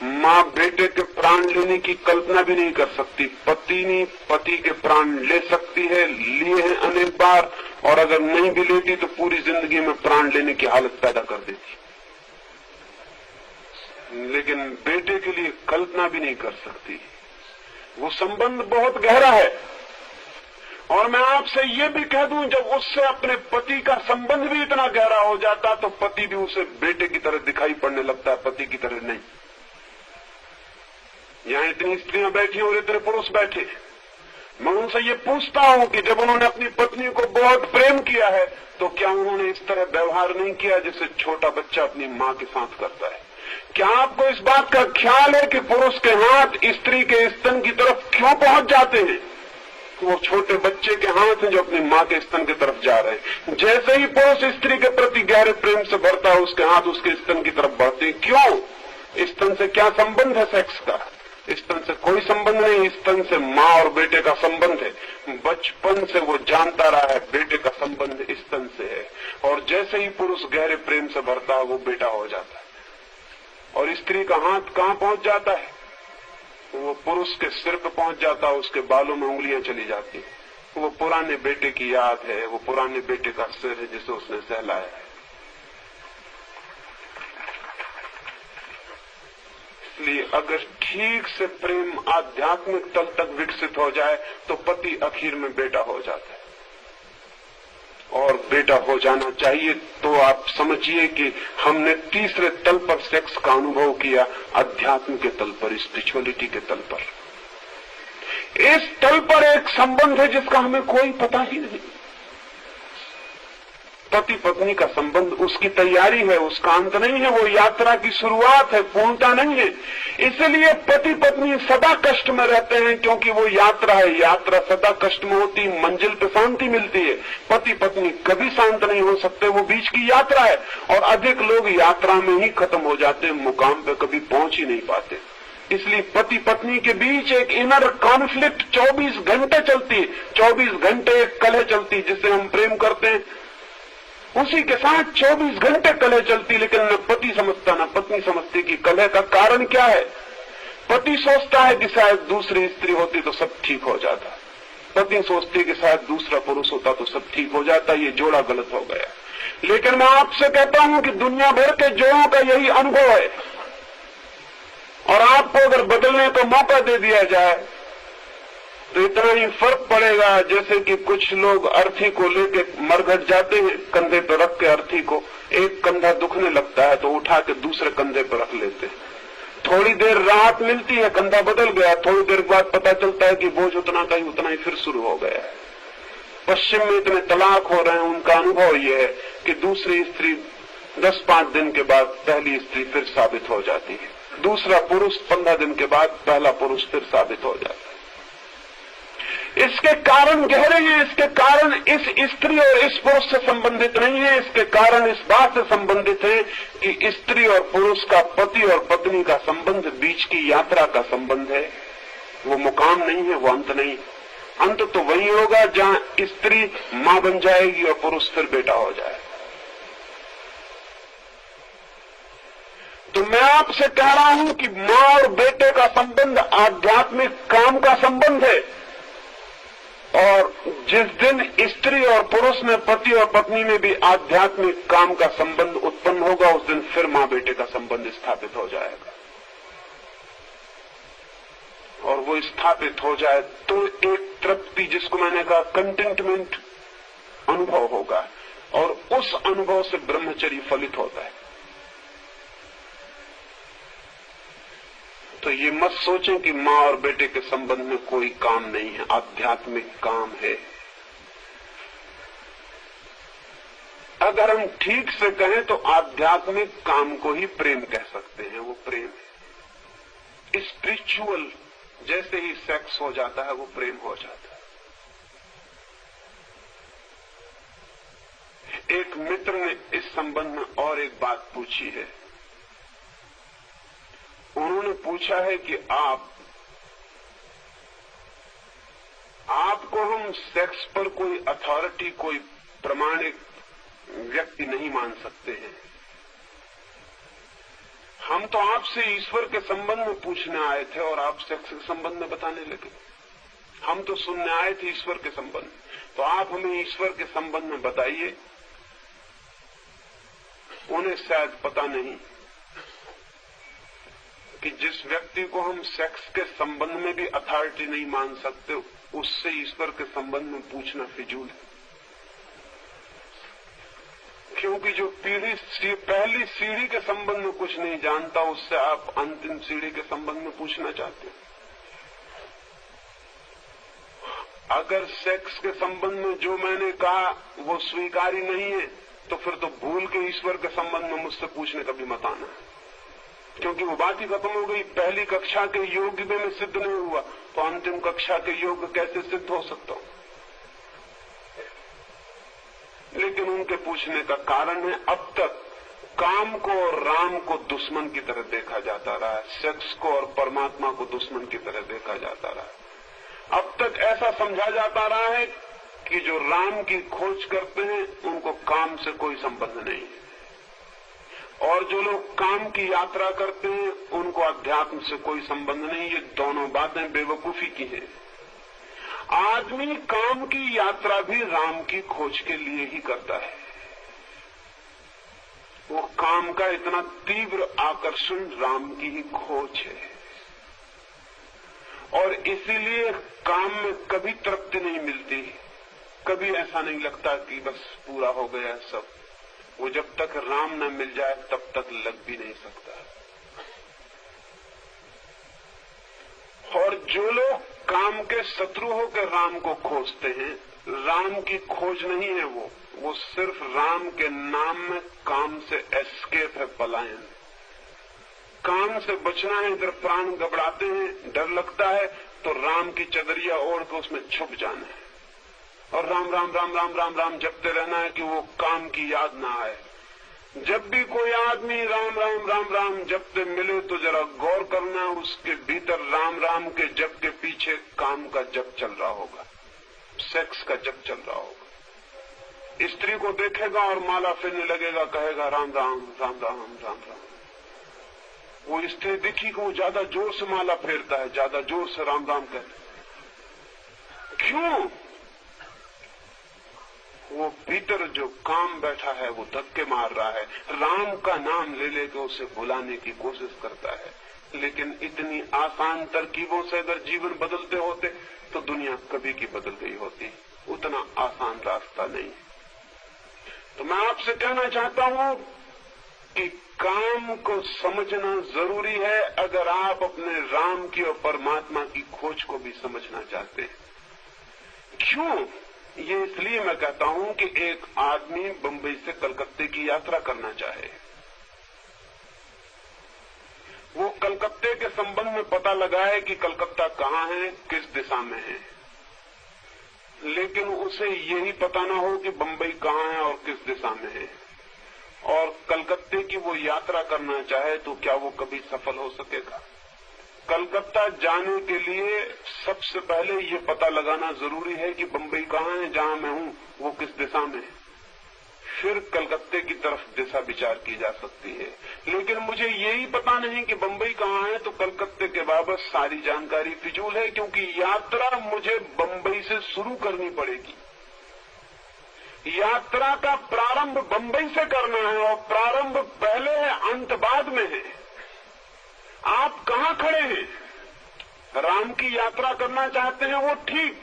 मां बेटे के प्राण लेने की कल्पना भी नहीं कर सकती। पत्नी पति के प्राण ले सकती है, लिए हैं अनेक बार, और अगर नहीं भी लेती तो पूरी जिंदगी में प्राण लेने की हालत पैदा कर देती। लेकिन बेटे के लिए कल्पना भी नहीं कर सकती। वो संबंध बहुत गहरा है। और मैं आपसे ये भी कह दूं, जब उससे अपने पति का संबंध भी इतना गहरा हो जाता तो पति भी उसे बेटे की तरह दिखाई पड़ने लगता है, पति की तरह नहीं। यहाँ इतनी स्त्रियां बैठी और इतने पुरुष बैठे, मैं उनसे ये पूछता हूं कि जब उन्होंने अपनी पत्नी को बहुत प्रेम किया है तो क्या उन्होंने इस तरह व्यवहार नहीं किया जैसे छोटा बच्चा अपनी मां के साथ करता है? क्या आपको इस बात का ख्याल है कि पुरुष के हाथ स्त्री के स्तन की तरफ क्यों पहुंच जाते हैं? वो छोटे बच्चे के हाथ हैं जो अपनी मां के स्तन की तरफ जा रहे हैं। जैसे ही पुरुष स्त्री के प्रति गहरे प्रेम से भरता है, उसके हाथ उसके स्तन की तरफ बढ़ते हैं। क्यों? स्तन से क्या संबंध है सेक्स का? स्तन से कोई संबंध नहीं। स्तन से मां और बेटे का संबंध है। बचपन से वो जानता रहा है बेटे का संबंध स्तन से है, और जैसे ही पुरुष गहरे प्रेम से भरता है वो बेटा हो जाता है। और स्त्री का हाथ कहां पहुंच जाता है? वो पुरुष के सिर पे पहुंच जाता है, उसके बालों में उंगलियां चली जाती। वो पुराने बेटे की याद है, वो पुराने बेटे का सिर है जिसे उसने सहलाया है। इसलिए अगर ठीक से प्रेम आध्यात्मिक तल तक विकसित हो जाए तो पति आखिर में बेटा हो जाता है। और बेटा हो जाना चाहिए तो आप समझिए कि हमने तीसरे तल पर सेक्स का अनुभव किया, अध्यात्म के तल पर, स्पिरिचुअलिटी के तल पर। इस तल पर एक संबंध है जिसका हमें कोई पता ही नहीं। पति पत्नी का संबंध उसकी तैयारी है, उसका अंत नहीं है, वो यात्रा की शुरुआत है, पूर्णता नहीं है। इसलिए पति पत्नी सदा कष्ट में रहते हैं, क्योंकि वो यात्रा है। यात्रा सदा कष्ट में होती, मंजिल पे शांति मिलती है। पति पत्नी कभी शांत नहीं हो सकते, वो बीच की यात्रा है। और अधिक लोग यात्रा में ही खत्म हो जाते, मुकाम पे कभी पहुंच ही नहीं पाते। इसलिए पति पत्नी के बीच एक इनर कॉन्फ्लिक्ट 24 घंटे चलती है। 24 घंटे एक कलह चलती है, जिससे हम प्रेम करते हैं, उसी के साथ 24 घंटे कलह चलती। लेकिन न पति समझता न पत्नी समझती कि कलह का कारण क्या है। पति सोचता है कि शायद दूसरी स्त्री होती तो सब ठीक हो जाता, पत्नी सोचती कि शायद दूसरा पुरुष होता तो सब ठीक हो जाता। ये जोड़ा गलत हो गया। लेकिन मैं आपसे कहता हूं कि दुनिया भर के जोड़ों का यही अनुभव है। और आपको अगर बदलने का मौका दे दिया जाए तो इतना ही फर्क पड़ेगा, जैसे कि कुछ लोग अर्थी को लेके मरघट जाते हैं, कंधे पर रख के अर्थी को, एक कंधा दुखने लगता है तो उठा के दूसरे कंधे पर रख लेते हैं। थोड़ी देर राहत मिलती है, कंधा बदल गया, थोड़ी देर बाद पता चलता है कि बोझ उतना का ही उतना ही फिर शुरू हो गया है। पश्चिम में इतने तलाक हो रहे हैं, उनका अनुभव यह है कि दूसरी स्त्री 10-5 दिन के बाद पहली स्त्री फिर साबित हो जाती है, दूसरा पुरुष 15 दिन के बाद पहला पुरुष फिर साबित हो जाता है। इसके कारण गहरे हैं। इसके कारण इस स्त्री और इस पुरुष से संबंधित नहीं है। इसके कारण इस बात से संबंधित है कि स्त्री और पुरुष का, पति और पत्नी का संबंध बीच की यात्रा का संबंध है। वो मुकाम नहीं है, वो अंत नहीं। अंत तो वही होगा जहां स्त्री मां बन जाएगी और पुरुष फिर बेटा हो जाएगा। तो मैं आपसे कह रहा हूं कि मां और बेटे का संबंध आध्यात्मिक काम का संबंध है। और जिस दिन स्त्री और पुरुष में, पति और पत्नी में भी आध्यात्मिक काम का संबंध उत्पन्न होगा, उस दिन फिर मां बेटे का संबंध स्थापित हो जाएगा। और वो स्थापित हो जाए तो एक तृप्ति, जिसको मैंने कहा कंटेंटमेंट, अनुभव होगा। और उस अनुभव से ब्रह्मचर्य फलित होता है। तो ये मत सोचें कि मां और बेटे के संबंध में कोई काम नहीं है, आध्यात्मिक काम है। अगर हम ठीक से कहें तो आध्यात्मिक काम को ही प्रेम कह सकते हैं। वो प्रेम है। स्पिरिचुअल जैसे ही सेक्स हो जाता है, वो प्रेम हो जाता है। एक मित्र ने इस संबंध में और एक बात पूछी है। उन्होंने पूछा है कि आपको हम सेक्स पर कोई अथॉरिटी, कोई प्रमाणिक व्यक्ति नहीं मान सकते हैं। हम तो आपसे ईश्वर के संबंध में पूछने आए थे और आप सेक्स के संबंध में बताने लगे। हम तो सुनने आए थे ईश्वर के संबंध। तो आप हमें ईश्वर के संबंध में बताइए। उन्हें शायद पता नहीं कि जिस व्यक्ति को हम सेक्स के संबंध में भी अथॉरिटी नहीं मान सकते, उससे ईश्वर के संबंध में पूछना फिजूल है। क्योंकि जो पहली सीढ़ी के संबंध में कुछ नहीं जानता, उससे आप अंतिम सीढ़ी के संबंध में पूछना चाहते हैं। अगर सेक्स के संबंध में जो मैंने कहा वो स्वीकारी नहीं है, तो फिर तो भूल के ईश्वर के संबंध में मुझसे पूछने का भी मत आना, क्योंकि वो बात ही खत्म हो गई। पहली कक्षा के योग भी में सिद्ध नहीं हुआ, तो अंतिम कक्षा के योग कैसे सिद्ध हो सकता हूं। लेकिन उनके पूछने का कारण है, अब तक काम को और राम को दुश्मन की तरह देखा जाता रहा है, सेक्स को और परमात्मा को दुश्मन की तरह देखा जाता रहा है। अब तक ऐसा समझा जाता रहा है कि जो राम की खोज करते हैं उनको काम से कोई संबंध नहीं है, और जो लोग काम की यात्रा करते हैं उनको अध्यात्म से कोई संबंध नहीं। ये दोनों बातें बेवकूफी की हैं। आदमी काम की यात्रा भी राम की खोज के लिए ही करता है। वो काम का इतना तीव्र आकर्षण राम की ही खोज है, और इसीलिए काम में कभी तृप्ति नहीं मिलती। कभी ऐसा नहीं लगता कि बस पूरा हो गया सब। वो जब तक राम न मिल जाए तब तक लग भी नहीं सकता। और जो लोग काम के शत्रु होकर राम को खोजते हैं, राम की खोज नहीं है वो सिर्फ राम के नाम में काम से एस्केप है, पलायन। काम से बचना है, इधर प्राण घबराते हैं, डर लगता है, तो राम की चदरिया ओढ़ के उसमें छुप जाना है और राम राम राम राम राम राम जपते रहना है कि वो काम की याद ना आए। जब भी कोई आदमी राम राम राम राम जपते मिले तो जरा गौर करना, उसके भीतर राम राम के जप के पीछे काम का जप चल रहा होगा, सेक्स का जप चल रहा होगा। स्त्री को देखेगा और माला फिरने लगेगा, कहेगा राम राम राम राम राम राम। वो स्त्री दिखी कि वो ज्यादा जोर से माला फेरता है, ज्यादा जोर से राम राम कहता है। क्यों? वो भीतर जो काम बैठा है वो धक्के मार रहा है, राम का नाम ले लेकर उसे भुलाने की कोशिश करता है। लेकिन इतनी आसान तरकीबों से अगर जीवन बदलते होते तो दुनिया कभी की बदल गई होती। उतना आसान रास्ता नहीं। तो मैं आपसे कहना चाहता हूं कि काम को समझना जरूरी है अगर आप अपने राम की और परमात्मा की खोज को भी समझना चाहते हैं। क्यों? ये इसलिए मैं कहता हूं कि एक आदमी बंबई से कलकत्ते की यात्रा करना चाहे, वो कलकत्ते के संबंध में पता लगाए कि कलकत्ता कहाँ है, किस दिशा में है, लेकिन उसे यही पता ना हो कि बंबई कहाँ है और किस दिशा में है, और कलकत्ते की वो यात्रा करना चाहे तो क्या वो कभी सफल हो सकेगा? कलकत्ता जाने के लिए सबसे पहले ये पता लगाना जरूरी है कि बंबई कहाँ है, जहां मैं हूं वो किस दिशा में है। फिर कलकत्ते की तरफ दिशा विचार की जा सकती है। लेकिन मुझे यही पता नहीं कि बंबई कहाँ है तो कलकत्ते के बाबत सारी जानकारी फिजूल है, क्योंकि यात्रा मुझे बंबई से शुरू करनी पड़ेगी। यात्रा का प्रारंभ बंबई से करना है और प्रारंभ पहले है, अंत बाद में है। आप कहाँ खड़े हैं? राम की यात्रा करना चाहते हैं वो ठीक,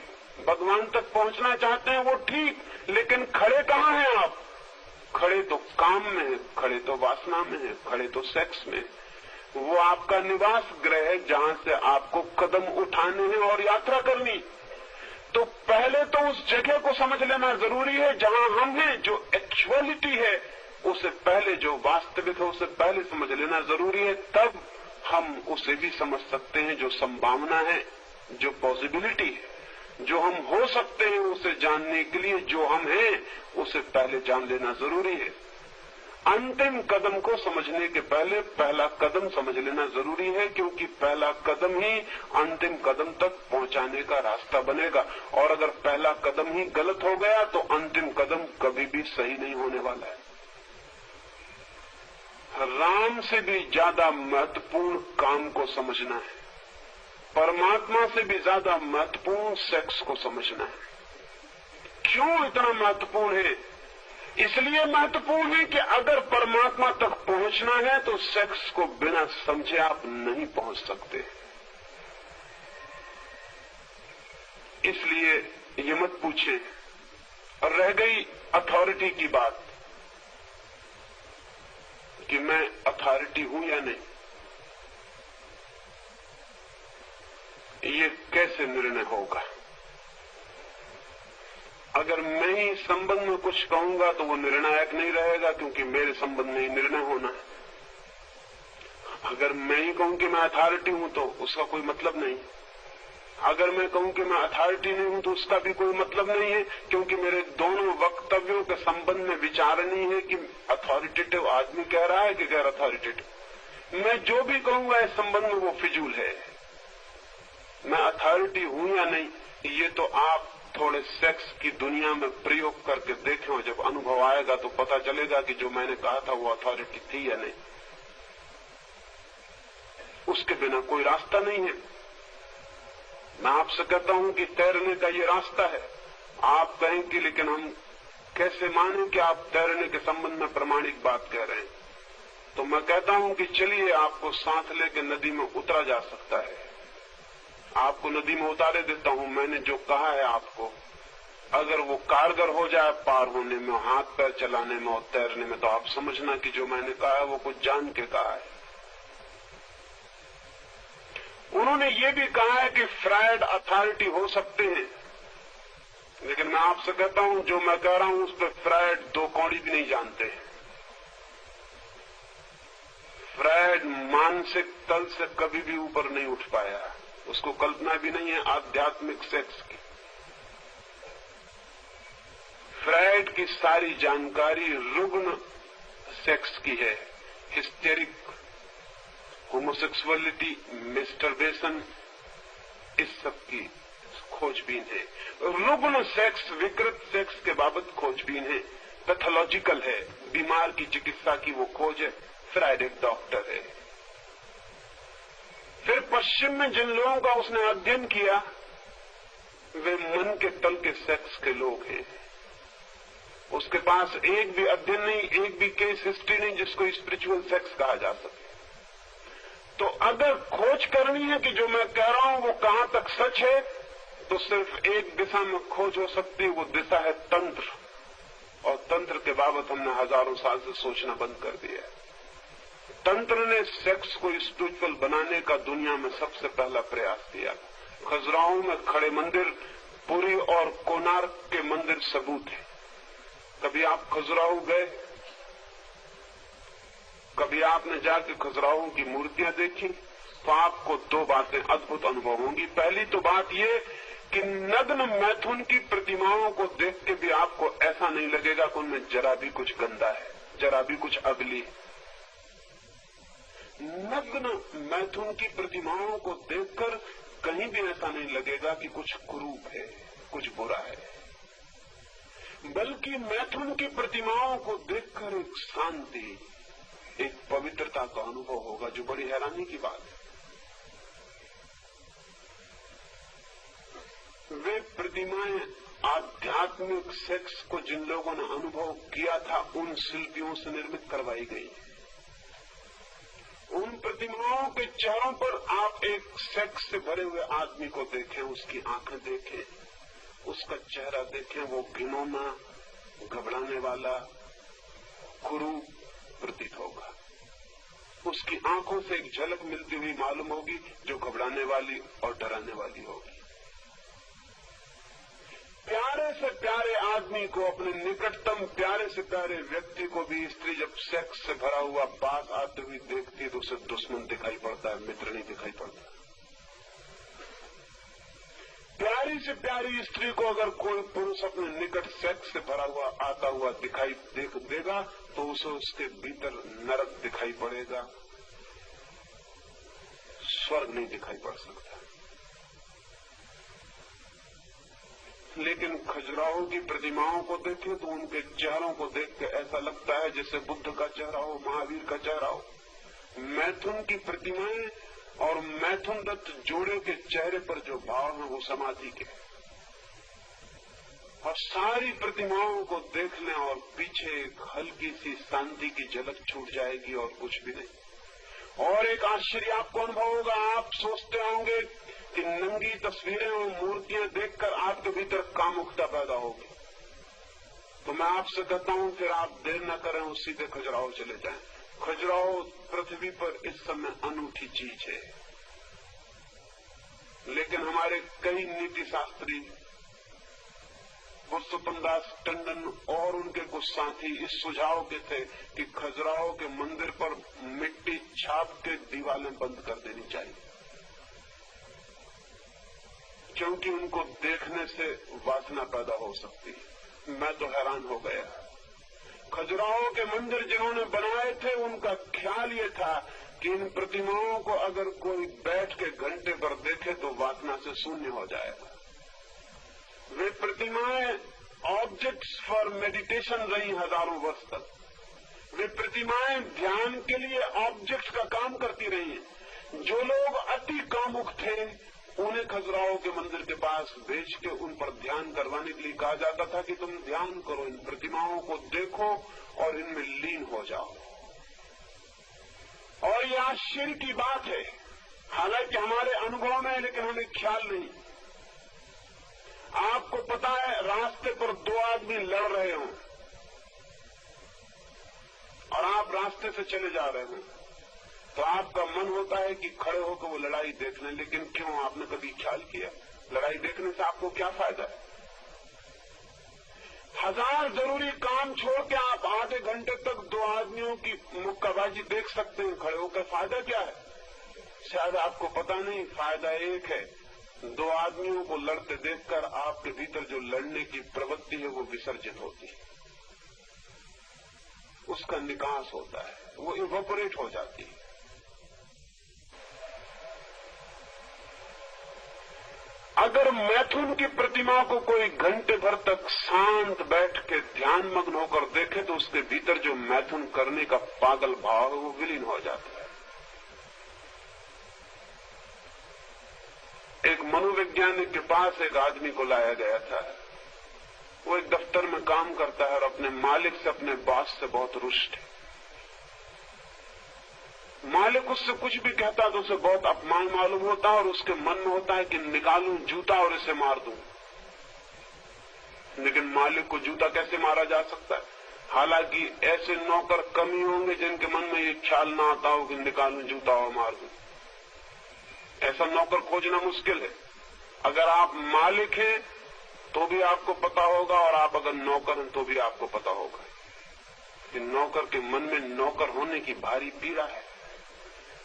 भगवान तक पहुंचना चाहते हैं वो ठीक, लेकिन खड़े कहाँ हैं आप? खड़े तो काम में है, खड़े तो वासना में है, खड़े तो सेक्स में। वो आपका निवास गृह है जहां से आपको कदम उठाने हैं और यात्रा करनी। तो पहले तो उस जगह को समझ लेना जरूरी है जहां हम हैं, जो एक्चुअलिटी है उसे पहले, जो वास्तविक है उसे पहले समझ लेना जरूरी है। तब हम उसे भी समझ सकते हैं, जो संभावना है, जो पॉसिबिलिटी है, जो हम हो सकते हैं, उसे जानने के लिए जो हम हैं उसे पहले जान लेना जरूरी है। अंतिम कदम को समझने के पहले पहला कदम समझ लेना जरूरी है, क्योंकि पहला कदम ही अंतिम कदम तक पहुंचाने का रास्ता बनेगा। और अगर पहला कदम ही गलत हो गया तो अंतिम कदम कभी भी सही नहीं होने वाला है। राम से भी ज्यादा महत्वपूर्ण काम को समझना है, परमात्मा से भी ज्यादा महत्वपूर्ण सेक्स को समझना है। क्यों इतना महत्वपूर्ण है? इसलिए महत्वपूर्ण है कि अगर परमात्मा तक पहुंचना है तो सेक्स को बिना समझे आप नहीं पहुंच सकते। इसलिए ये मत पूछे। और रह गई अथॉरिटी की बात कि मैं अथॉरिटी हूं या नहीं, ये कैसे निर्णय होगा? अगर मैं ही संबंध में कुछ कहूंगा तो वो निर्णायक नहीं रहेगा, क्योंकि मेरे संबंध में ही निर्णय होना है। अगर मैं ही कहूं कि मैं अथॉरिटी हूं तो उसका कोई मतलब नहीं। अगर मैं कहूं कि मैं अथॉरिटी नहीं हूं तो उसका भी कोई मतलब नहीं है, क्योंकि मेरे दोनों वक्तव्यों के संबंध में विचारणी है कि अथॉरिटेटिव आदमी कह रहा है कि गैर अथॉरिटेटिव। मैं जो भी कहूंगा इस संबंध में वो फिजूल है। मैं अथॉरिटी हूं या नहीं, ये तो आप थोड़े सेक्स की दुनिया में प्रयोग करके देखें, और जब अनुभव आएगा तो पता चलेगा कि जो मैंने कहा था वो अथॉरिटी थी या नहीं। उसके बिना कोई रास्ता नहीं है। मैं आपसे कहता हूं कि तैरने का ये रास्ता है। आप कहेंगे लेकिन हम कैसे माने कि आप तैरने के संबंध में प्रमाणिक बात कह रहे हैं? तो मैं कहता हूं कि चलिए आपको साथ लेके नदी में उतरा जा सकता है। आपको नदी में उतारे देता हूं। मैंने जो कहा है आपको, अगर वो कारगर हो जाए पार होने में, हाथ पैर चलाने में और तैरने में, तो आप समझना कि जो मैंने कहा है वो कुछ जान के कहा है। उन्होंने ये भी कहा है कि फ्रायड अथॉरिटी हो सकते हैं, लेकिन मैं आपसे कहता हूं जो मैं कह रहा हूं उस पर फ्रायड दो कौड़ी भी नहीं जानते। फ्रायड मानसिक तल से कभी भी ऊपर नहीं उठ पाया, उसको कल्पना भी नहीं है आध्यात्मिक सेक्स की। फ्रायड की सारी जानकारी रुग्ण सेक्स की है, हिस्टेरिक, होमोसेक्सुअलिटी, मेस्टरबेशन, इस सब की खोजबीन है। रुग्ण सेक्स, विकृत सेक्स के बाबत खोजबीन है, पैथोलॉजिकल है, बीमार की चिकित्सा की वो खोज है। फ्रायड एक डॉक्टर है। फिर पश्चिम में जिन लोगों का उसने अध्ययन किया वे मन के तल के सेक्स के लोग हैं। उसके पास एक भी अध्ययन नहीं, एक भी केस हिस्ट्री नहीं जिसको स्पिरिचुअल सेक्स कहा जा सके। तो अगर खोज करनी है कि जो मैं कह रहा हूं वो कहां तक सच है, तो सिर्फ एक दिशा में खोज हो सकती है, वो दिशा है तंत्र। और तंत्र के बाबत हमने हजारों साल से सोचना बंद कर दिया है। तंत्र ने सेक्स को स्पिरिचुअल बनाने का दुनिया में सबसे पहला प्रयास किया। खजुराहो में खड़े मंदिर, पुरी और कोणार्क के मंदिर सबूत है। कभी आप खजुराहो गए? कभी आपने जाके खजुराहो की मूर्तियां देखी? तो आपको दो बातें अद्भुत अनुभव होंगी। पहली तो बात ये कि नग्न मैथुन की प्रतिमाओं को देख के भी आपको ऐसा नहीं लगेगा कि उनमें जरा भी कुछ गंदा है, जरा भी कुछ अगली है। नग्न मैथुन की प्रतिमाओं को देखकर कहीं भी ऐसा नहीं लगेगा कि कुछ कुरूप है, कुछ बुरा है, बल्कि मैथुन की प्रतिमाओं को देखकर एक शांति, एक पवित्रता का अनुभव होगा, जो बड़ी हैरानी की बात है। वे प्रतिमाएं आध्यात्मिक सेक्स को जिन लोगों ने अनुभव किया था उन शिल्पियों से निर्मित करवाई गई। उन प्रतिमाओं के चेहरों पर आप एक सेक्स से भरे हुए आदमी को देखें, उसकी आंखें देखें, उसका चेहरा देखें, वो घिनौना, घबराने वाला, कुरूप प्रतीत होगा। उसकी आंखों से एक झलक मिलती हुई मालूम होगी जो घबराने वाली और डराने वाली होगी। प्यारे से प्यारे आदमी को, अपने निकटतम प्यारे से प्यारे व्यक्ति को भी स्त्री जब सेक्स से भरा हुआ बात आते हुए देखती है तो उसे दुश्मन दिखाई पड़ता है, मित्र नहीं दिखाई पड़ता। प्यारी से प्यारी स्त्री को अगर कोई पुरुष अपने निकट सेक्स से भरा हुआ आता हुआ दिखाई देगा तो उसे उसके भीतर नरक दिखाई पड़ेगा, स्वर्ग नहीं दिखाई पड़ सकता। लेकिन खजुराहो की प्रतिमाओं को देखें तो उनके चेहरों को देख के ऐसा लगता है जैसे बुद्ध का चेहरा हो, महावीर का चेहरा हो। मैथुन की प्रतिमाएं और मैथुन दत्त जोड़े के चेहरे पर जो भाव है वो समाधि के, और सारी प्रतिमाओं को देख लें और पीछे एक हल्की सी शांति की झलक छूट जाएगी और कुछ भी नहीं। और एक आश्चर्य आपको अनुभव होगा। आप सोचते होंगे कि नंगी तस्वीरें और मूर्तियां देखकर आपके भीतर कामुकता पैदा होगी। तो मैं आपसे कहता हूं फिर आप देर न करें, उसी पे खजुराहो चले जाएं। खजुराहो पृथ्वी पर इस समय अनूठी चीज है, लेकिन हमारे कई नीति शास्त्री, पुरुषोत्तम दास टंडन और उनके कुछ साथी इस सुझाव के थे कि खजुराहो के मंदिर पर मिट्टी छाप के दीवारें बंद कर देनी चाहिए, क्योंकि उनको देखने से वासना पैदा हो सकती है। मैं तो हैरान हो गया। खजुराहो के मंदिर जिन्होंने बनाए थे उनका ख्याल ये था कि इन प्रतिमाओं को अगर कोई बैठ के घंटे पर देखे तो वासना से शून्य हो जाएगा। वे प्रतिमाएं ऑब्जेक्ट्स फॉर मेडिटेशन रही हजारों वर्ष तक। वे प्रतिमाएं ध्यान के लिए ऑब्जेक्ट का काम करती रही। जो लोग अति कामुक थे उन्हें खजुराहो के मंदिर के पास भेज के उन पर ध्यान करवाने के लिए कहा जाता था कि तुम ध्यान करो, इन प्रतिमाओं को देखो और इनमें लीन हो जाओ। और ये आश्चर्य की बात है, हालांकि हमारे अनुभव में है लेकिन हमें ख्याल नहीं। आपको पता है रास्ते पर दो आदमी लड़ रहे हों और आप रास्ते से चले जा रहे हो, तो आपका मन होता है कि खड़े होकर वो लड़ाई देख लें, लेकिन क्यों? आपने कभी ख्याल किया लड़ाई देखने से आपको क्या फायदा है? 1000 जरूरी काम छोड़ के आप आधे घंटे तक 2 आदमियों की मुक्काबाजी देख सकते हैं खड़े होकर। फायदा क्या है? शायद आपको पता नहीं, फायदा एक है, 2 आदमियों को लड़ते देखकर आपके भीतर जो लड़ने की प्रवृत्ति है वो विसर्जित होती है, उसका निकास होता है, वो इवोपोरेट हो जाती है। अगर मैथुन की प्रतिमा को कोई घंटे भर तक शांत बैठ के ध्यान मग्न होकर देखे तो उसके भीतर जो मैथुन करने का पागल भाव है वो विलीन हो जाता है। एक मनोवैज्ञानिक के पास एक आदमी को लाया गया था। वो एक दफ्तर में काम करता है और अपने मालिक से, अपने बॉस से बहुत रुष्ट है। मालिक उससे कुछ भी कहता तो उसे बहुत अपमान मालूम होता है और उसके मन में होता है कि निकालूं जूता और इसे मार दूं। लेकिन मालिक को जूता कैसे मारा जा सकता है? हालांकि ऐसे नौकर कम ही होंगे जिनके मन में ये ख्याल ना आता हो कि निकालूं जूता और मार दूं। ऐसा नौकर खोजना मुश्किल है। अगर आप मालिक हैं तो भी आपको पता होगा, और आप अगर नौकर हैं तो भी आपको पता होगा कि नौकर के मन में नौकर होने की भारी पीड़ा है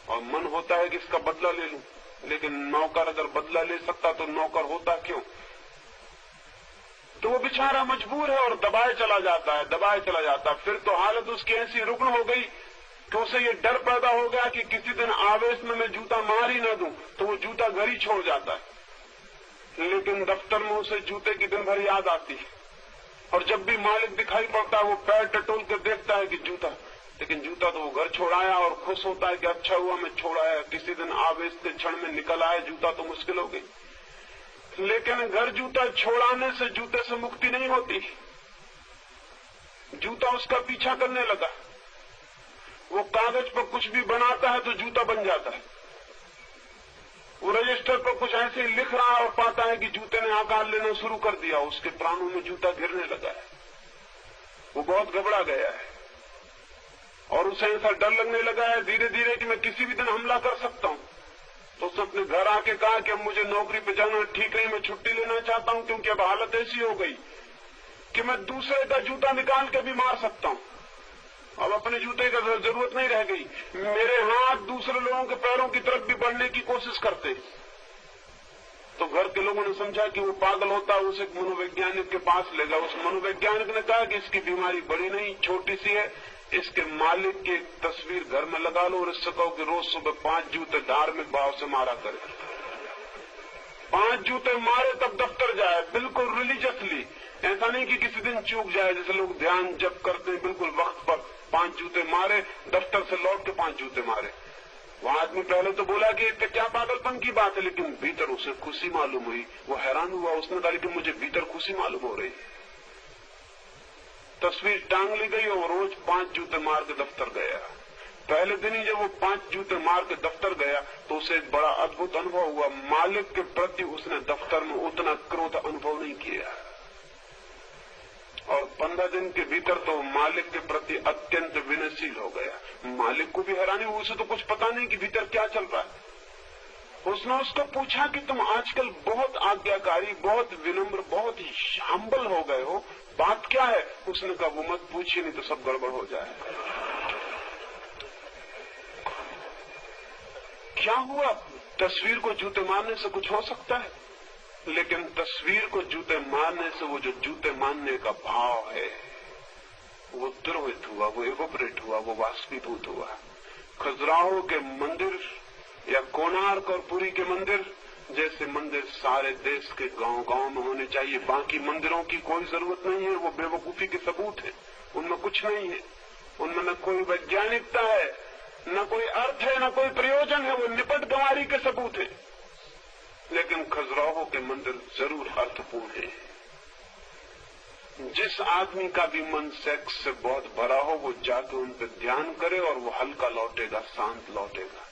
और मन होता है कि इसका बदला ले लूं। लेकिन नौकर अगर बदला ले सकता तो नौकर होता क्यों? तो वो बेचारा मजबूर है और दबाए चला जाता है, दबाए चला जाता है। फिर तो हालत उसकी ऐसी रुग्ण हो गई कि उसे ये डर पैदा हो गया कि किसी दिन आवेश में मैं जूता मार ही न दूं, तो वो जूता घर ही छोड़ जाता है। लेकिन दफ्तर में उसे जूते की दिन भर याद आती है, और जब भी मालिक दिखाई पड़ता है वो पैर टटोल कर देखता है कि जूता, लेकिन जूता तो वो घर छोड़ाया और खुश होता है कि अच्छा हुआ मैं छोड़ाया। किसी दिन आवेश के क्षण में निकल आए जूता तो मुश्किल हो गई। लेकिन घर जूता छोड़ाने से जूते से मुक्ति नहीं होती। जूता उसका पीछा करने लगा। वो कागज पर कुछ भी बनाता है तो जूता बन जाता है। वो रजिस्टर पर कुछ ऐसे ही लिख रहा है और पाता है कि जूते ने आकार लेना शुरू कर दिया। उसके प्राणों में जूता गिरने लगा है। वो बहुत घबरा गया है और उसे ऐसा डर लगने लगा है धीरे धीरे कि मैं किसी भी दिन हमला कर सकता हूं। तो उसने अपने घर आके कहा कि अब मुझे नौकरी पे जाना ठीक नहीं, मैं छुट्टी लेना चाहता हूं, क्योंकि अब हालत ऐसी हो गई कि मैं दूसरे का जूता निकाल के भी मार सकता हूं। अब अपने जूते का जरूरत नहीं रह गई। मेरे हाथ दूसरे लोगों के पैरों की तरफ भी बढ़ने की कोशिश करते। तो घर के लोगों ने समझा कि वो पागल होता है, उसे मनोवैज्ञानिक के पास ले गया। उस मनोवैज्ञानिक ने कहा कि इसकी बीमारी बड़ी नहीं, छोटी सी है। इसके मालिक की तस्वीर घर में लगा लो और इससे कहो कि रोज सुबह 5 जूते धार्मिक भाव से मारा करे। 5 जूते मारे तब दफ्तर जाए, बिल्कुल रिलीजियसली। ऐसा नहीं कि किसी दिन चूक जाए, जैसे लोग ध्यान जप करते हैं, बिल्कुल वक्त पर 5 जूते मारे, दफ्तर से लौट के 5 जूते मारे। वो आदमी पहले तो बोला कि क्या पागलपन की बात है, लेकिन भीतर उसे खुशी मालूम हुई। वो हैरान हुआ, उसने कहा कि मुझे भीतर खुशी मालूम हो रही। तस्वीर टांग ली गई और रोज 5 जूते मार के दफ्तर गया। पहले दिन ही जब वो 5 जूते मार के दफ्तर गया तो उसे एक बड़ा अद्भुत अनुभव हुआ। मालिक के प्रति उसने दफ्तर में उतना क्रोध अनुभव नहीं किया, और 15 दिन के भीतर तो मालिक के प्रति अत्यंत विनयशील हो गया। मालिक को भी हैरानी हुई, उसे तो कुछ पता नहीं कि भीतर क्या चल रहा है। उसने उसको पूछा कि तुम आजकल बहुत आज्ञाकारी, बहुत विनम्र, बहुत ही हम्बल हो गए हो, बात क्या है? उसने कहा वो मत पूछिए, नहीं तो सब गड़बड़ हो जाए। क्या हुआ? तस्वीर को जूते मारने से कुछ हो सकता है, लेकिन तस्वीर को जूते मारने से वो जो जूते मारने का भाव है वो द्रवित हुआ, वो इवोपरेट हुआ, वो वाष्पीभूत हुआ। खजुराहो के मंदिर या कोणार्क और पुरी के मंदिर जैसे मंदिर सारे देश के गांव-गांव में होने चाहिए। बाकी मंदिरों की कोई जरूरत नहीं है, वो बेवकूफी के सबूत है। उनमें कुछ नहीं है, उनमें न कोई वैज्ञानिकता है, न कोई अर्थ है, न कोई प्रयोजन है, वो निपट गंवारी के सबूत है। लेकिन खजुराहो के मंदिर जरूर अर्थपूर्ण है। जिस आदमी का भी मन सेक्स से बहुत भरा हो वो जाके उन पर ध्यान करे और वो हल्का लौटेगा, शांत लौटेगा।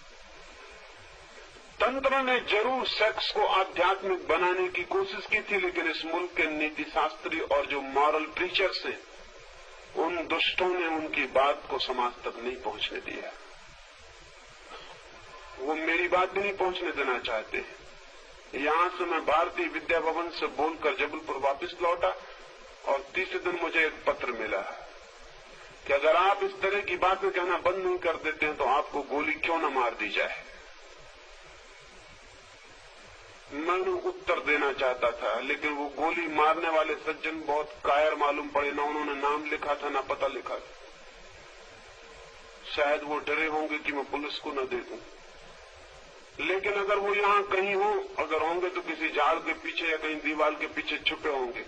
तंत्र ने जरूर सेक्स को आध्यात्मिक बनाने की कोशिश की थी, लेकिन इस मुल्क के नीति शास्त्री और जो मॉरल प्रीचर्स हैं उन दुष्टों ने उनकी बात को समाज तक नहीं पहुंचने दिया। वो मेरी बात भी नहीं पहुंचने देना चाहते। यहां से मैं भारतीय विद्या भवन से बोलकर जबलपुर वापस लौटा और तीसरे दिन मुझे एक पत्र मिला कि अगर आप इस तरह की बातें कहना बंद नहीं कर देते हैं तो आपको गोली क्यों न मार दी जाए। मैंने उत्तर देना चाहता था, लेकिन वो गोली मारने वाले सज्जन बहुत कायर मालूम पड़े। ना उन्होंने नाम लिखा था, ना पता लिखा था। शायद वो डरे होंगे कि मैं पुलिस को न दे दूं। लेकिन अगर वो यहां कहीं हो, अगर होंगे तो किसी झाड़ के पीछे या कहीं दीवार के पीछे छुपे होंगे।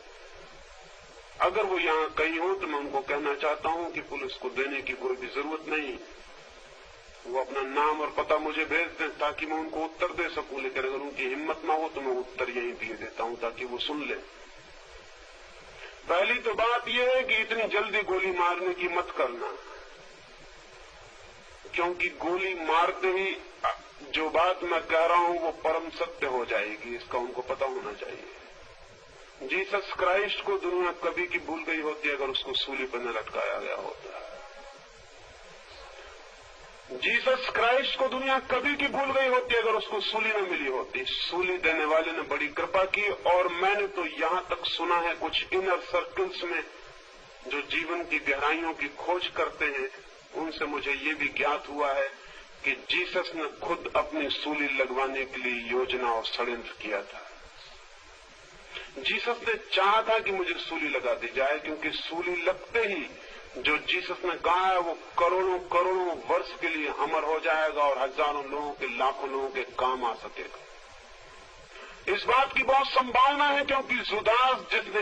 अगर वो यहां कहीं हो तो मैं उनको कहना चाहता हूं कि पुलिस को देने की कोई भी जरूरत नहीं। वो अपना नाम और पता मुझे भेज दें ताकि मैं उनको उत्तर दे सकूं। लेकिन अगर उनकी हिम्मत ना हो तो मैं उत्तर यहीं दिए देता हूं ताकि वो सुन ले। पहली तो बात यह है कि इतनी जल्दी गोली मारने की मत करना, क्योंकि गोली मारते ही जो बात मैं कह रहा हूं वो परम सत्य हो जाएगी, इसका उनको पता होना चाहिए। जीसस क्राइस्ट को दुनिया कभी की भूल गई होती अगर उसको सूली पर न लटकाया गया होता। जीसस क्राइस्ट को दुनिया कभी की भूल गई होती अगर उसको सूली न मिली होती। सूली देने वाले ने बड़ी कृपा की। और मैंने तो यहां तक सुना है कुछ इनर सर्कल्स में जो जीवन की गहराइयों की खोज करते हैं, उनसे मुझे ये भी ज्ञात हुआ है कि जीसस ने खुद अपनी सूली लगवाने के लिए योजना और षड्यंत्र किया था। जीसस ने चाहा था कि मुझे सूली लगा दी जाए, क्योंकि सूली लगते ही जो जीसस ने कहा है वो करोड़ों करोड़ों वर्ष के लिए अमर हो जाएगा और हजारों लोगों के, लाखों लोगों के काम आ सकेगा। इस बात की बहुत संभावना है, क्योंकि जुदास जिसने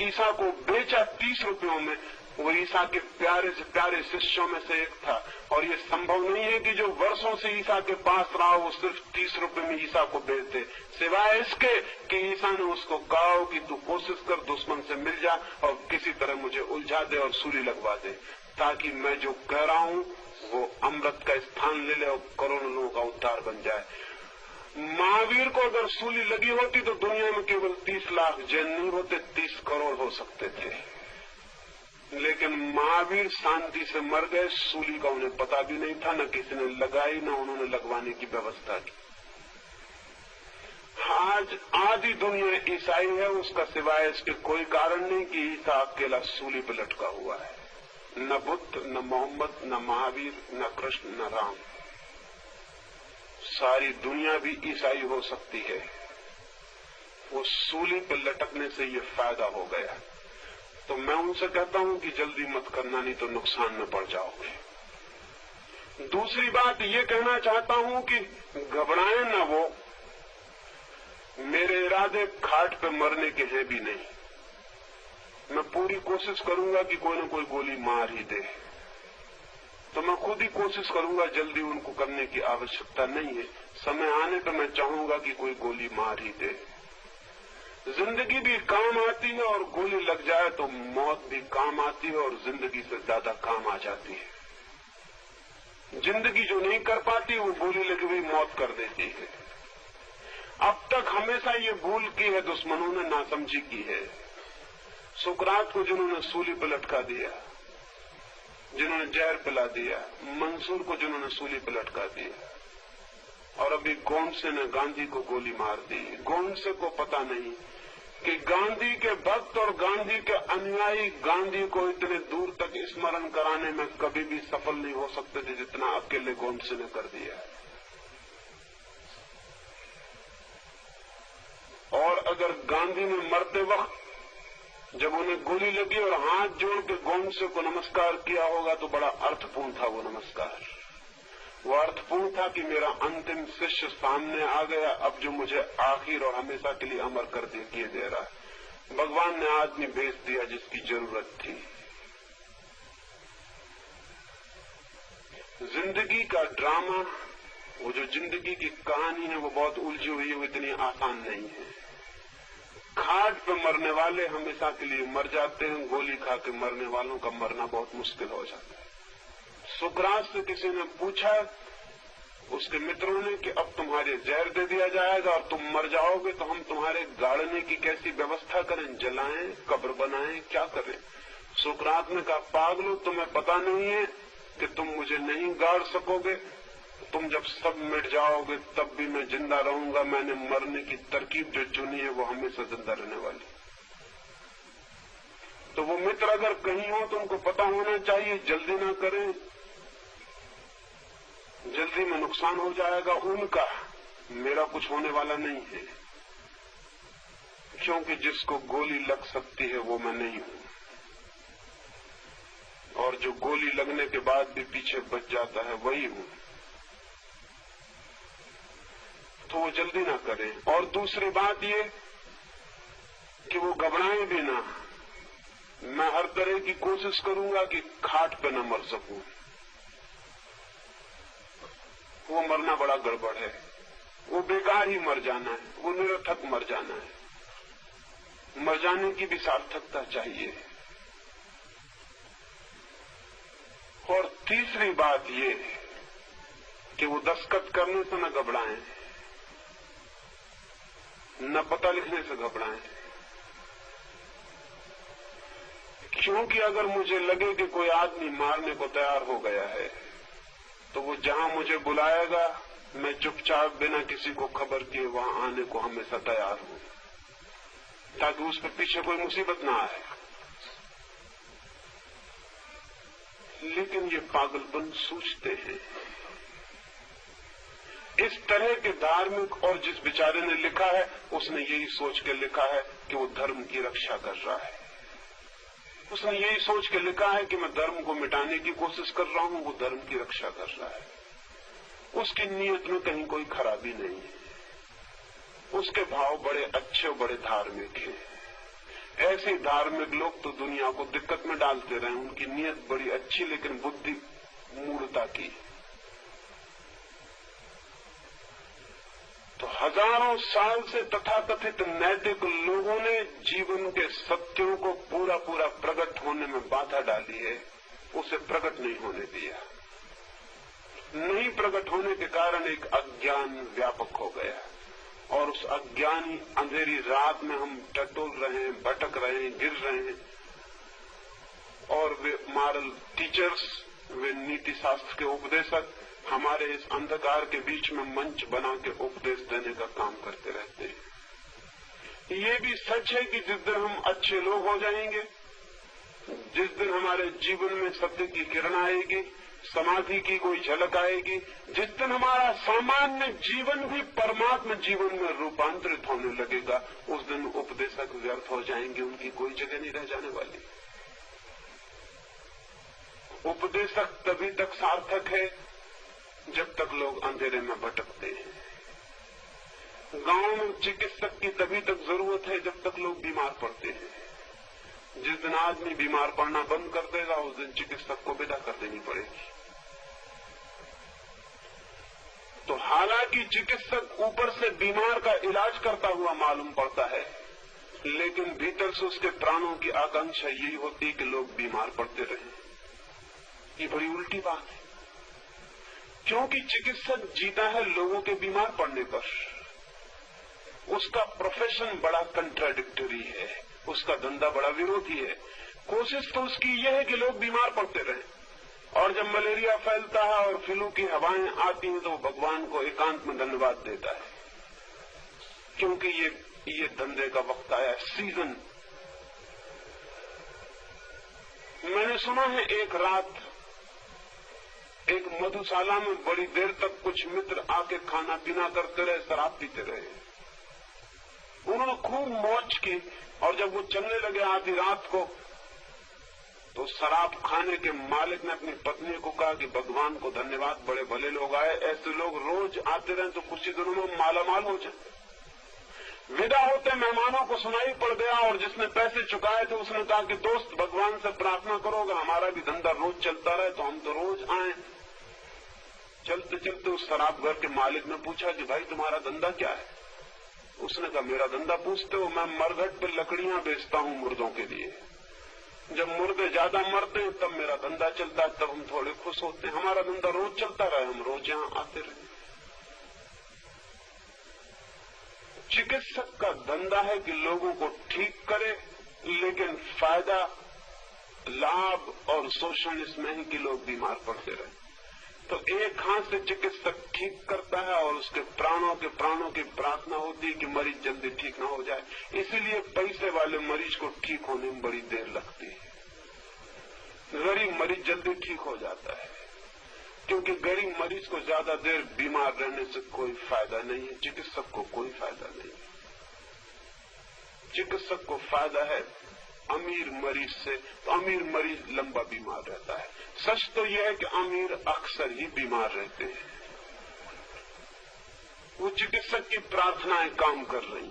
ईसा को बेचा 30 रुपयों में, वो ईसा के प्यारे से प्यारे शिष्यों में से एक था। और ये संभव नहीं है कि जो वर्षों से ईसा के पास रहा वो सिर्फ 30 रुपए में ईसा को बेच दे, सिवाय इसके कि ईसा ने उसको कहा कि तू कोशिश कर, दुश्मन से मिल जा और किसी तरह मुझे उलझा दे और सूली लगवा दे, ताकि मैं जो कह रहा हूं वो अमृत का स्थान ले ले और करोड़ों लोगों का उद्धार बन जाए। महावीर को अगर सूली लगी होती तो दुनिया में केवल 30 लाख जैन नहीं होते, 30 करोड़ हो सकते थे। लेकिन महावीर शांति से मर गए, सूली का उन्हें पता भी नहीं था, न किसी ने लगाई, न उन्होंने लगवाने की व्यवस्था की। आज आधी दुनिया ईसाई है, उसका सिवाय इसके कोई कारण नहीं कि ईसा अकेला सूली पर लटका हुआ है। न बुद्ध, न मोहम्मद, न महावीर, न कृष्ण, न राम। सारी दुनिया भी ईसाई हो सकती है। वो सूली पर लटकने से ये फायदा हो गया। तो मैं उनसे कहता हूं कि जल्दी मत करना, नहीं तो नुकसान में पड़ जाओगे। दूसरी बात ये कहना चाहता हूं कि घबराएं न वो। मेरे इरादे खाट पे मरने के हैं भी नहीं। मैं पूरी कोशिश करूंगा कि कोई न कोई गोली मार ही दे, तो मैं खुद ही कोशिश करूंगा। जल्दी उनको करने की आवश्यकता नहीं है। समय आने पर मैं चाहूंगा कि कोई गोली मार ही दे। जिंदगी भी काम आती है और गोली लग जाए तो मौत भी काम आती है और जिंदगी से ज्यादा काम आ जाती है। जिंदगी जो नहीं कर पाती वो गोली लगी हुई मौत कर देती है। अब तक हमेशा ये भूल की है दुश्मनों ने, नासमझी की है। सुकरात को जिन्होंने सूली पर लटका दिया, जिन्होंने जहर पिला दिया, मंसूर को जिन्होंने सूली पर लटका दिया, और अभी गोडसे ने गांधी को गोली मार दी। गोडसे को पता नहीं कि गांधी के भक्त और गांधी के अनुयायी गांधी को इतने दूर तक स्मरण कराने में कभी भी सफल नहीं हो सकते थे जितना अकेले गोडसे ने कर दिया है। और अगर गांधी ने मरते वक्त जब उन्हें गोली लगी और हाथ जोड़ के गोडसे को नमस्कार किया होगा तो बड़ा अर्थपूर्ण था वो नमस्कार। वो अर्थपूर्ण था कि मेरा अंतिम शिष्य सामने आ गया, अब जो मुझे आखिर और हमेशा के लिए अमर कर किए दे रहा है। भगवान ने आदमी भेज दिया जिसकी जरूरत थी। जिंदगी का ड्रामा, वो जो जिंदगी की कहानी है वो बहुत उलझी हुई है, वो इतनी आसान नहीं है। खाट पे मरने वाले हमेशा के लिए मर जाते हैं, गोली खा के मरने वालों का मरना बहुत मुश्किल हो जाता है। सुकरात से किसी ने पूछा उसके मित्रों ने कि अब तुम्हारे जहर दे दिया जाएगा और तुम मर जाओगे, तो हम तुम्हारे गाड़ने की कैसी व्यवस्था करें, जलाएं, कब्र बनाएं, क्या करें? सुकरात ने कहा, पागलो, तुम्हें पता नहीं है कि तुम मुझे नहीं गाड़ सकोगे? तुम जब सब मिट जाओगे तब भी मैं जिंदा रहूंगा, मैंने मरने की तरकीब जो चुनी है वो हमेशा जिंदा रहने वाली। तो वो मित्र अगर कहीं हो तो उनको पता होना चाहिए, जल्दी ना करें, जल्दी में नुकसान हो जाएगा उनका, मेरा कुछ होने वाला नहीं है, क्योंकि जिसको गोली लग सकती है वो मैं नहीं हूं, और जो गोली लगने के बाद भी पीछे बच जाता है वही हूं। तो वो जल्दी ना करें। और दूसरी बात ये कि वो घबराएं भी ना। मैं हर तरह की कोशिश करूंगा कि खाट पे न मर सकूं। वो मरना बड़ा गड़बड़ है, वो बेकार ही मर जाना है, वो निरर्थक मर जाना है। मर जाने की भी सार्थकता चाहिए। और तीसरी बात ये कि वो दस्तखत करने से न घबराएं, न पता लिखने से घबराएं, क्योंकि अगर मुझे लगे कि कोई आदमी मारने को तैयार हो गया है तो वो जहां मुझे बुलाएगा मैं चुपचाप बिना किसी को खबर किए वहां आने को हमेशा तैयार हूं, ताकि उस पर पीछे कोई मुसीबत ना आए। लेकिन ये पागलपन सूझते हैं। इस तरह के धार्मिक, और जिस बेचारे ने लिखा है उसने यही सोच के लिखा है कि वो धर्म की रक्षा कर रहा है। उसने यही सोच के लिखा है कि मैं धर्म को मिटाने की कोशिश कर रहा हूं, वो धर्म की रक्षा कर रहा है। उसकी नीयत में कहीं कोई खराबी नहीं है, उसके भाव बड़े अच्छे और बड़े धार्मिक हैं। ऐसे धार्मिक लोग तो दुनिया को दिक्कत में डालते रहे, उनकी नीयत बड़ी अच्छी लेकिन बुद्धि मूढ़ता की। तो हजारों साल से तथाकथित नैतिक लोगों ने जीवन के सत्यों को पूरा पूरा प्रकट होने में बाधा डाली है, उसे प्रकट नहीं होने दिया। नहीं प्रकट होने के कारण एक अज्ञान व्यापक हो गया, और उस अज्ञानी अंधेरी रात में हम टटोल रहे हैं, भटक रहे हैं, गिर रहे हैं। और वे मॉरल टीचर्स, वे नीति शास्त्र के उपदेशक हमारे इस अंधकार के बीच में मंच बना के उपदेश देने का काम करते रहते हैं। ये भी सच है कि जिस दिन हम अच्छे लोग हो जाएंगे, जिस दिन हमारे जीवन में सत्य की किरण आएगी, समाधि की कोई झलक आएगी, जिस दिन हमारा सामान्य जीवन भी परमात्मा जीवन में रूपांतरित होने लगेगा, उस दिन उपदेशक व्यर्थ हो जाएंगे, उनकी कोई जगह नहीं रह जाने वाली। उपदेशक तभी तक सार्थक है जब तक लोग अंधेरे में भटकते हैं। गांव में चिकित्सक की तभी तक जरूरत है जब तक लोग बीमार पड़ते हैं। जिस दिन आदमी बीमार पड़ना बंद कर देगा उस दिन चिकित्सक को विदा कर देनी पड़ेगी। तो हालांकि चिकित्सक ऊपर से बीमार का इलाज करता हुआ मालूम पड़ता है, लेकिन भीतर से उसके प्राणों की आकांक्षा यही होती है कि लोग बीमार पड़ते रहें। ये बड़ी उल्टी बात है, क्योंकि चिकित्सक जीता है लोगों के बीमार पड़ने पर। उसका प्रोफेशन बड़ा कंट्राडिक्टरी है, उसका धंधा बड़ा विरोधी है। कोशिश तो उसकी यह है कि लोग बीमार पड़ते रहें, और जब मलेरिया फैलता है और फ्लू की हवाएं आती हैं तो भगवान को एकांत में धन्यवाद देता है, क्योंकि ये धंधे का वक्त आया, सीजन। मैंने सुना है एक रात एक मधुशाला में बड़ी देर तक कुछ मित्र आके खाना पीना करते रहे, शराब पीते रहे। उन्होंने खूब मौज की, और जब वो चलने लगे आधी रात को तो शराब खाने के मालिक ने अपनी पत्नी को कहा कि भगवान को धन्यवाद, बड़े भले लोग आए, ऐसे लोग रोज आते रहे तो कुछ ही दिनों में मालामाल हो जाए। विदा होते मेहमानों को सुनाई पड़ गया, और जिसने पैसे चुकाए थे उसने कहा कि दोस्त भगवान से प्रार्थना करोगे हमारा भी धंधा रोज चलता रहे तो हम तो रोज आए। चलते चलते उस शराब घर के मालिक ने पूछा कि भाई तुम्हारा धंधा क्या है? उसने कहा मेरा धंधा पूछते हो, मैं मरघट पर लकड़ियां बेचता हूं मुर्दों के लिए। जब मुर्दे ज्यादा मरते हैं तब मेरा धंधा चलता है, तब हम थोड़े खुश होते हैं। हमारा धंधा रोज चलता रहे, हम रोज यहां आते रहे। चिकित्सक का धंधा है कि लोगों को ठीक करे, लेकिन फायदा, लाभ और शोषण इसमें है कि लोग बीमार पड़ते रहे। तो एक हाथ से चिकित्सक ठीक करता है और उसके प्राणों की प्रार्थना होती है कि मरीज जल्दी ठीक ना हो जाए। इसीलिए पैसे वाले मरीज को ठीक होने में बड़ी देर लगती है, गरीब मरीज जल्दी ठीक हो जाता है, क्योंकि गरीब मरीज को ज्यादा देर बीमार रहने से कोई फायदा नहीं है, चिकित्सक को कोई फायदा नहीं है। चिकित्सक को फायदा है अमीर मरीज से, तो अमीर मरीज लंबा बीमार रहता है। सच तो यह है कि अमीर अक्सर ही बीमार रहते हैं। वो चिकित्सक की प्रार्थनाएं काम कर रही,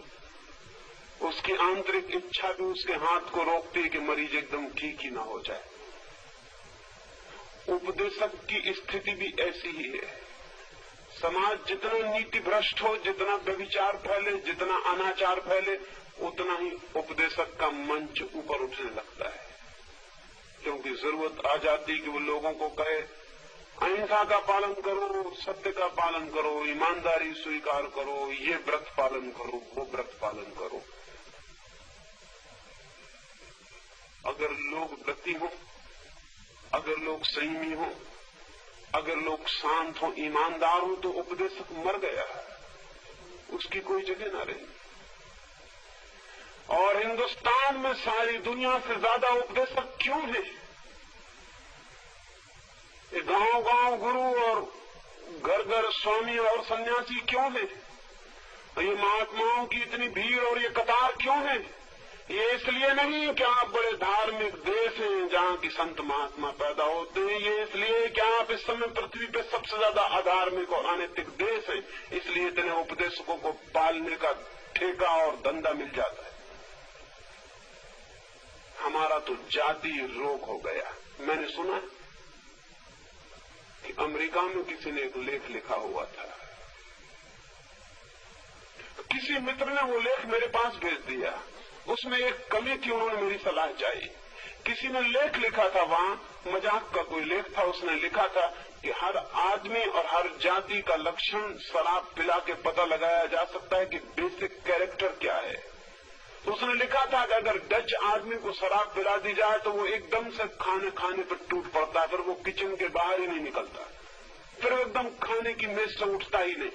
उसकी आंतरिक इच्छा भी उसके हाथ को रोकती है कि मरीज एकदम ठीक ही ना हो जाए। उपदेशक की स्थिति भी ऐसी ही है। समाज जितना नीति भ्रष्ट हो, जितना व्यभिचार फैले, जितना अनाचार फैले, उतना ही उपदेशक का मंच ऊपर उठने लगता है, क्योंकि जरूरत आ जाती है कि वो लोगों को कहे अहिंसा का पालन करो, सत्य का पालन करो, ईमानदारी स्वीकार करो, ये व्रत पालन करो, वो व्रत पालन करो। अगर लोग व्रती हो, अगर लोग संयमी हो, अगर लोग शांत हो, ईमानदार हो, तो उपदेशक मर गया, उसकी कोई जगह ना रही। और हिंदुस्तान में सारी दुनिया से ज्यादा उपदेशक क्यों है? ये गांव-गांव गुरु और घर-घर स्वामी और सन्यासी क्यों है? ये महात्माओं की इतनी भीड़ और ये कतार क्यों है? ये इसलिए नहीं कि आप बड़े धार्मिक देश हैं जहां की संत महात्मा पैदा होते हैं, ये इसलिए कि आप इस समय पृथ्वी पे सबसे ज्यादा अधार्मिक और अनैतिक देश है, इसलिए इतने उपदेशकों को पालने का ठेका और धंधा मिल जाता है। हमारा तो जाति रोग हो गया। मैंने सुना कि अमेरिका में किसी ने एक लेख लिखा हुआ था, किसी मित्र ने वो लेख मेरे पास भेज दिया। उसमें एक कमी थी, उन्होंने मेरी सलाह चाहिए। किसी ने लेख लिखा था, वहां मजाक का कोई लेख था, उसने लिखा था कि हर आदमी और हर जाति का लक्षण शराब पिला के पता लगाया जा सकता है कि बेसिक कैरेक्टर क्या है। तो उसने लिखा था कि अगर डच आदमी को शराब पिला दी जाए तो वो एकदम से खाने पर टूट पड़ता है, फिर वो किचन के बाहर ही नहीं निकलता, फिर वो एकदम खाने की मेज से उठता ही नहीं।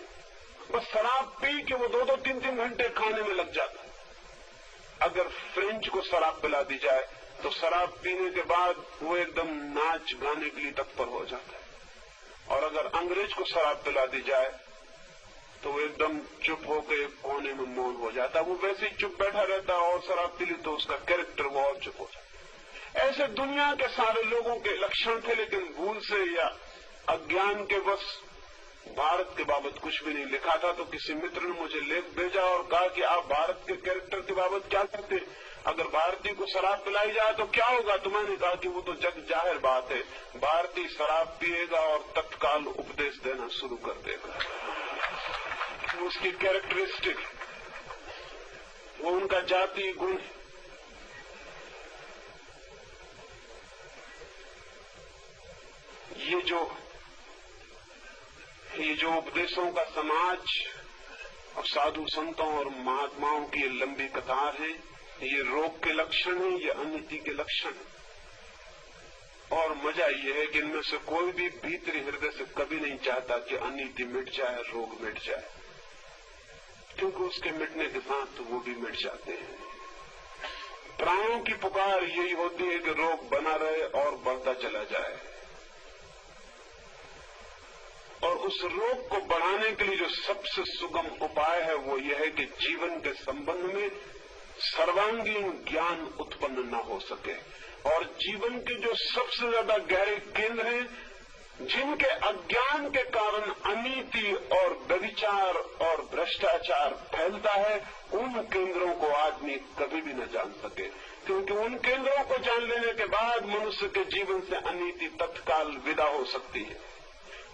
बस शराब पी के वो 2-2, 3-3 घंटे खाने में लग जाता है। अगर फ्रेंच को शराब पिला दी जाए तो शराब पीने के बाद वो एकदम नाच गाने के लिए तत्पर हो जाता है, और अगर अंग्रेज को शराब पिला दी जाए तो वो एकदम चुप होकर कोने में मौन हो जाता है। वो वैसे ही चुप बैठा रहता है, और शराब पी ली तो उसका कैरेक्टर वो और चुप हो जाता है। ऐसे दुनिया के सारे लोगों के लक्षण थे, लेकिन भूल से या अज्ञान के वश भारत के बाबत कुछ भी नहीं लिखा था। तो किसी मित्र ने मुझे लेख भेजा और कहा कि आप भारत के कैरेक्टर के बाबत क्या कहते हैं? अगर भारतीय को शराब पिलाई जाए तो क्या होगा? तो मैंने कहा कि वो तो जग जाहिर बात है, भारतीय शराब पिएगा और तत्काल उपदेश देना शुरू कर देगा। उसकी कैरेक्टरिस्टिक, वो उनका जातीय गुण है। ये जो उपदेशों का समाज और साधु संतों और महात्माओं की लंबी कतार है, ये रोग के लक्षण है, ये अनिति के लक्षण है। और मजा ये है कि इनमें से कोई भी भीतरी हृदय से कभी नहीं चाहता कि अनिति मिट जाए, रोग मिट जाए, क्योंकि उसके मिटने के साथ तो वो भी मिट जाते हैं। प्राणों की पुकार यही होती है कि रोग बना रहे और बढ़ता चला जाए, और उस रोग को बढ़ाने के लिए जो सबसे सुगम उपाय है वो यह है कि जीवन के संबंध में सर्वांगीण ज्ञान उत्पन्न न हो सके, और जीवन के जो सबसे ज्यादा गहरे केंद्र हैं, जिनके अज्ञान के कारण अनीति और व्यभिचार और भ्रष्टाचार फैलता है, उन केंद्रों को आदमी कभी भी न जान सके, क्योंकि उन केंद्रों को जान लेने के बाद मनुष्य के जीवन से अनीति तत्काल विदा हो सकती है।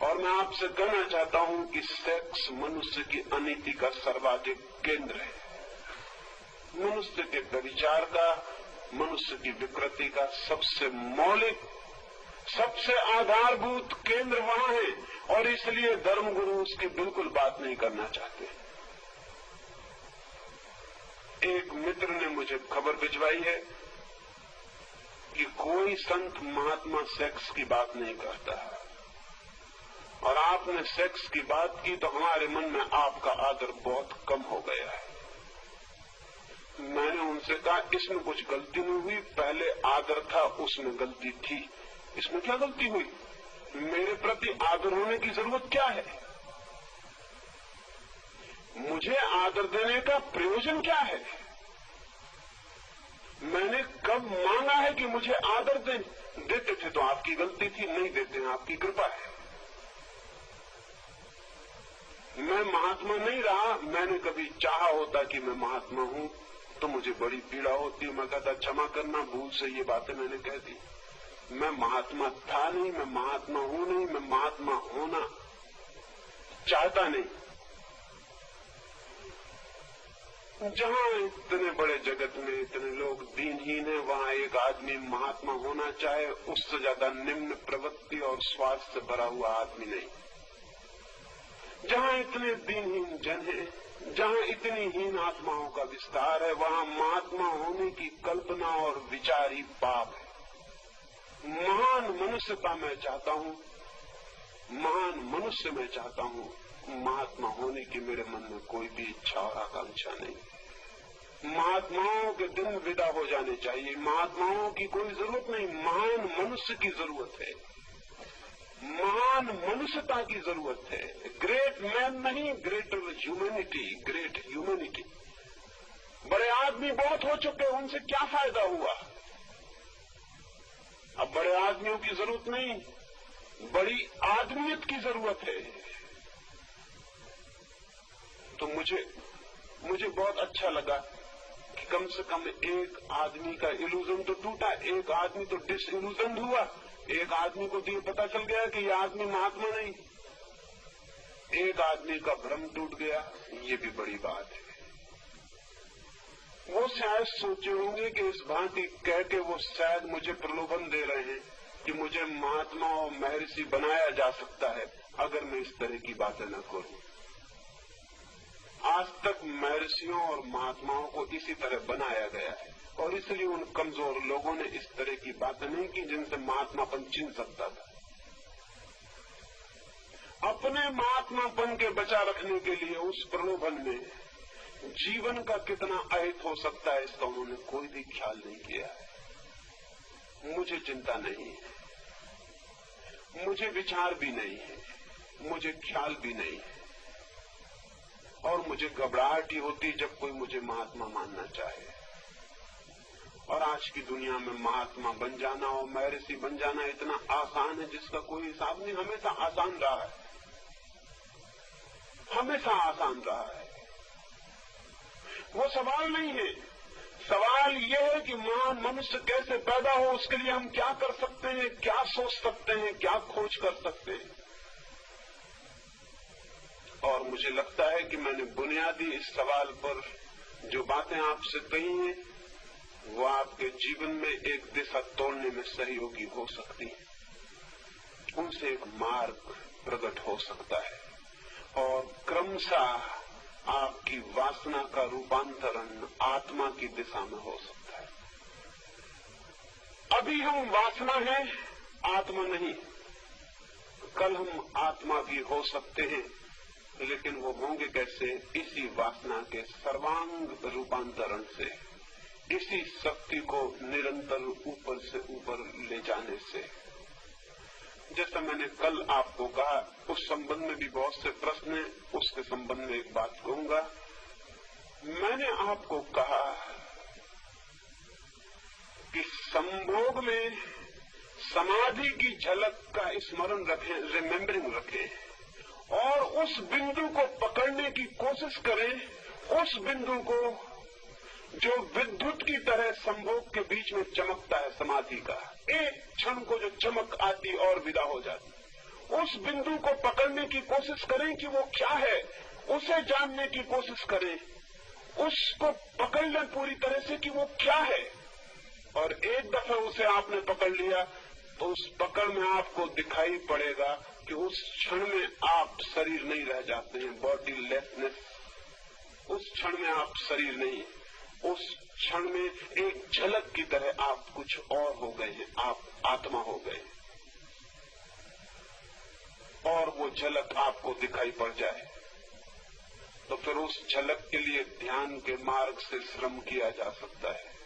और मैं आपसे कहना चाहता हूं कि सेक्स मनुष्य की अनीति का सर्वाधिक केंद्र है। मनुष्य के व्यभिचार का, मनुष्य की विकृति का सबसे मौलिक, सबसे आधारभूत केंद्र वहां है, और इसलिए धर्मगुरु उसकी बिल्कुल बात नहीं करना चाहते। एक मित्र ने मुझे खबर भिजवाई है कि कोई संत महात्मा सेक्स की बात नहीं करता। और आपने सेक्स की बात की तो हमारे मन में आपका आदर बहुत कम हो गया है। मैंने उनसे कहा इसमें कुछ गलती नहीं हुई, पहले आदर था उसमें गलती थी, इसमें क्या गलती हुई? मेरे प्रति आदर होने की जरूरत क्या है? मुझे आदर देने का प्रयोजन क्या है? मैंने कब मांगा है कि मुझे आदर दें? देते थे तो आपकी गलती थी, नहीं देते हैं आपकी कृपा है। मैं महात्मा नहीं रहा, मैंने कभी चाहा होता कि मैं महात्मा हूं तो मुझे बड़ी पीड़ा होती, मैं कहता क्षमा करना, भूल से ये बातें मैंने कह दी। मैं महात्मा था नहीं, मैं महात्मा हूं नहीं, मैं महात्मा होना चाहता नहीं। जहां इतने बड़े जगत में इतने लोग दीनहीन हैं, वहां एक आदमी महात्मा होना चाहे, उससे ज्यादा निम्न प्रवृत्ति और स्वार्थ से भरा हुआ आदमी नहीं। जहां इतने दीनहीन जन हैं, जहां इतनी हीन आत्माओं का विस्तार है, वहां महात्मा होने की कल्पना और विचार ही पाप है। महान मनुष्यता मैं चाहता हूं, महान मनुष्य मैं चाहता हूं, महात्मा होने की मेरे मन में कोई भी इच्छा और आकांक्षा नहीं। महात्माओं के दिन विदा हो जाने चाहिए, महात्माओं की कोई जरूरत नहीं, महान मनुष्य की जरूरत है, महान मनुष्यता की जरूरत है। ग्रेट मैन नहीं, ग्रेटर ह्यूमैनिटी, ग्रेट ह्यूमैनिटी। बड़े आदमी बहुत हो चुके, उनसे क्या फायदा हुआ? अब बड़े आदमियों की जरूरत नहीं, बड़ी आदमियत की जरूरत है। तो मुझे बहुत अच्छा लगा कि कम से कम एक आदमी का इल्यूजन तो टूटा, एक आदमी तो डिसइल्यूजन हुआ, एक आदमी को ये पता चल गया कि ये आदमी महात्मा नहीं, एक आदमी का भ्रम टूट गया, ये भी बड़ी बात है। वो शायद सोचे होंगे कि इस भांति कह के वो शायद मुझे प्रलोभन दे रहे हैं कि मुझे महात्मा और महर्षि बनाया जा सकता है अगर मैं इस तरह की बातें न करूं। आज तक महर्षियों और महात्माओं को इसी तरह बनाया गया है और इसलिए उन कमजोर लोगों ने इस तरह की बातें नहीं की जिनसे महात्मापन छीन सकता था। अपने महात्मापन के बचा रखने के लिए उस प्रलोभन में जीवन का कितना अहित हो सकता है इसका उन्होंने कोई भी ख्याल नहीं किया है। मुझे चिंता नहीं है, मुझे विचार भी नहीं है, मुझे ख्याल भी नहीं है और मुझे घबराहट ही होती जब कोई मुझे महात्मा मानना चाहे। और आज की दुनिया में महात्मा बन जाना और महर्षि बन जाना इतना आसान है जिसका कोई हिसाब नहीं। हमेशा आसान रहा है, हमेशा आसान रहा है। वो सवाल नहीं है, सवाल ये है कि महान मनुष्य कैसे पैदा हो, उसके लिए हम क्या कर सकते हैं, क्या सोच सकते हैं, क्या खोज कर सकते हैं। और मुझे लगता है कि मैंने बुनियादी इस सवाल पर जो बातें आपसे कही हैं वो आपके जीवन में एक दिशा तोड़ने में सहयोगी हो सकती है, उनसे एक मार्ग प्रकट हो सकता है और क्रमशः आपकी वासना का रूपांतरण आत्मा की दिशा में हो सकता है। अभी हम वासना हैं, आत्मा नहीं। कल हम आत्मा भी हो सकते हैं, लेकिन वो होंगे कैसे? इसी वासना के सर्वांग रूपांतरण से, इसी शक्ति को निरंतर ऊपर से ऊपर ले जाने से। जैसा मैंने कल आपको कहा, उस संबंध में भी बहुत से प्रश्न हैं, उसके संबंध में एक बात कहूंगा। मैंने आपको कहा कि संभोग में समाधि की झलक का स्मरण रखें, रिमेम्बरिंग रखें और उस बिंदु को पकड़ने की कोशिश करें, उस बिंदु को जो विद्युत की तरह संभोग के बीच में चमकता है समाधि का, एक क्षण को जो चमक आती और विदा हो जाती, उस बिंदु को पकड़ने की कोशिश करें कि वो क्या है, उसे जानने की कोशिश करें, उसको पकड़ लें पूरी तरह से कि वो क्या है। और एक दफा उसे आपने पकड़ लिया तो उस पकड़ में आपको दिखाई पड़ेगा कि उस क्षण में आप शरीर नहीं रह जाते हैं, बॉडी लेसनेस। उस क्षण में आप शरीर नहीं, उस क्षण में एक झलक की तरह आप कुछ और हो गए हैं, आप आत्मा हो गए। और वो झलक आपको दिखाई पड़ जाए, तो फिर उस झलक के लिए ध्यान के मार्ग से श्रम किया जा सकता है।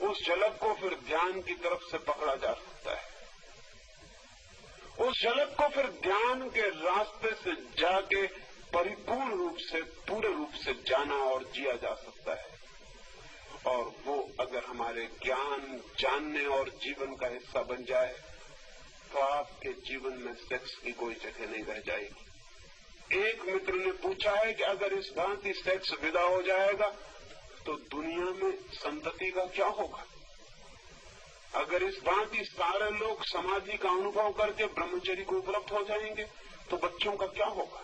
उस झलक को फिर ध्यान की तरफ से पकड़ा जा सकता है। उस झलक को फिर ध्यान के रास्ते से जाके परिपूर्ण रूप से, पूरे रूप से जाना और जिया जा सकता है। और वो अगर हमारे ज्ञान, जानने और जीवन का हिस्सा बन जाए तो आपके जीवन में सेक्स की कोई जगह नहीं रह जाएगी। एक मित्र ने पूछा है कि अगर इस भांति सेक्स विदा हो जाएगा तो दुनिया में संतति का क्या होगा? अगर इस भांति सारे लोग समाधि का अनुभव करके ब्रह्मचर्य को उपलब्ध हो जाएंगे तो बच्चों का क्या होगा?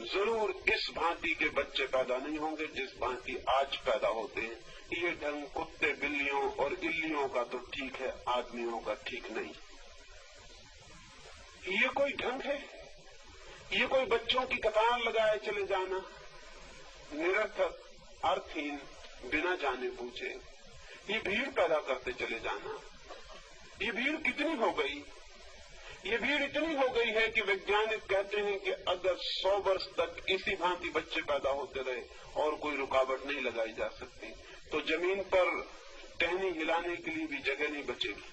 जरूर इस भांति के बच्चे पैदा नहीं होंगे जिस भांति आज पैदा होते हैं। ये ढंग कुत्ते, बिल्लियों और इल्लियों का तो ठीक है, आदमियों का ठीक नहीं। ये कोई ढंग है? ये कोई बच्चों की कतार लगाए चले जाना, निरर्थक, अर्थहीन, बिना जाने पूछे ये भीड़ पैदा करते चले जाना। ये भीड़ कितनी हो गई? ये भीड़ इतनी हो गई है कि वैज्ञानिक कहते हैं कि अगर 100 वर्ष तक इसी भांति बच्चे पैदा होते रहे और कोई रुकावट नहीं लगाई जा सकती तो जमीन पर टहनी हिलाने के लिए भी जगह नहीं बचेगी।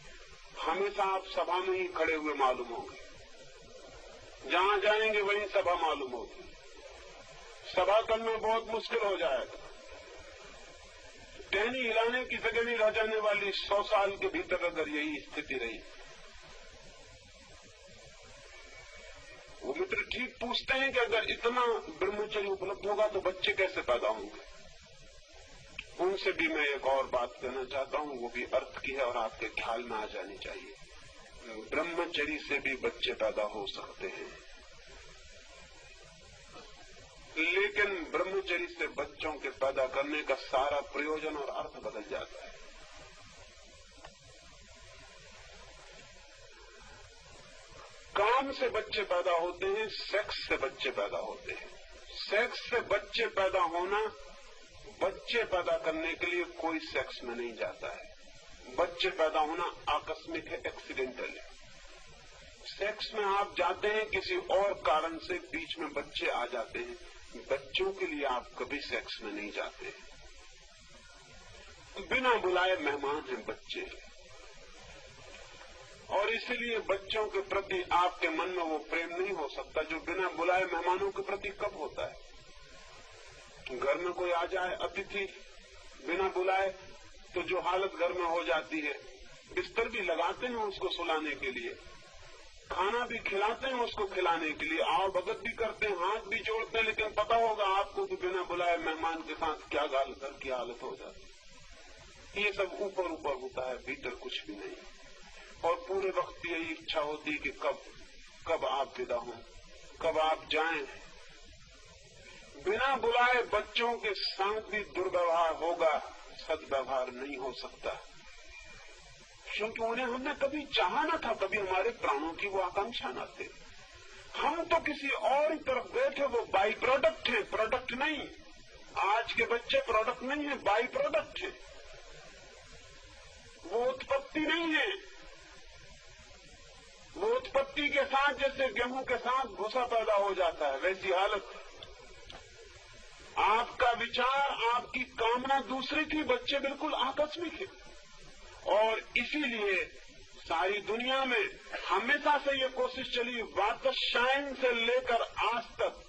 हमेशा आप सभा में ही खड़े हुए मालूम होंगे, जहां जाएंगे वहीं सभा मालूम होगी। सभा करना बहुत मुश्किल हो जाएगा। टहनी हिलाने की जगह नहीं रह जाने वाली 100 साल के भीतर अगर यही स्थिति रही। वो मित्र ठीक पूछते हैं कि अगर इतना ब्रह्मचर्य उपलब्ध होगा तो बच्चे कैसे पैदा होंगे? उनसे भी मैं एक और बात कहना चाहता हूं, वो भी अर्थ की है और आपके ख्याल में आ जानी चाहिए। ब्रह्मचर्य से भी बच्चे पैदा हो सकते हैं, लेकिन ब्रह्मचर्य से बच्चों के पैदा करने का सारा प्रयोजन और अर्थ बदल जाता है। काम से बच्चे पैदा होते हैं, सेक्स से बच्चे पैदा होते हैं। सेक्स से बच्चे पैदा होना, बच्चे पैदा करने के लिए कोई सेक्स में नहीं जाता है। बच्चे पैदा होना आकस्मिक है, एक्सीडेंटल है। सेक्स में आप जाते हैं किसी और कारण से, बीच में बच्चे आ जाते हैं। बच्चों के लिए आप कभी सेक्स में नहीं जाते। बिना बुलाए मेहमान हैं बच्चे, और इसीलिए बच्चों के प्रति आपके मन में वो प्रेम नहीं हो सकता जो बिना बुलाए मेहमानों के प्रति कब होता है। घर में कोई आ जाए अतिथि बिना बुलाए तो जो हालत घर में हो जाती है, बिस्तर भी लगाते हैं उसको सुलाने के लिए, खाना भी खिलाते हैं उसको खिलाने के लिए, आओ भगत भी करते हैं, हाथ भी जोड़ते हैं, लेकिन पता होगा आपको कि बिना बुलाए मेहमान के साथ क्या घर की हालत हो जाती है। ये सब ऊपर ऊपर होता है, भीतर कुछ भी नहीं। और पूरे वक्त यही इच्छा होती कि कब आप विदा हों, कब आप जाएं। बिना बुलाए बच्चों के साथ भी दुर्व्यवहार होगा, सद्व्यवहार नहीं हो सकता, क्योंकि उन्हें हमने कभी चाहा न था, कभी हमारे प्राणों की वो आकांक्षा न थे। हम तो किसी और ही तरफ गए थे। वो बाई प्रोडक्ट है, प्रोडक्ट नहीं। आज के बच्चे प्रोडक्ट नहीं है, बाई प्रोडक्ट है। वो उत्पत्ति नहीं है। वो उत्पत्ति के साथ जैसे गेहूं के साथ भूसा पैदा हो जाता है, वैसी हालत। आपका विचार, आपकी कामना दूसरी थी, बच्चे बिल्कुल आकस्मिक है। और इसीलिए सारी दुनिया में हमेशा से ये कोशिश चली, वातशायन से लेकर आज तक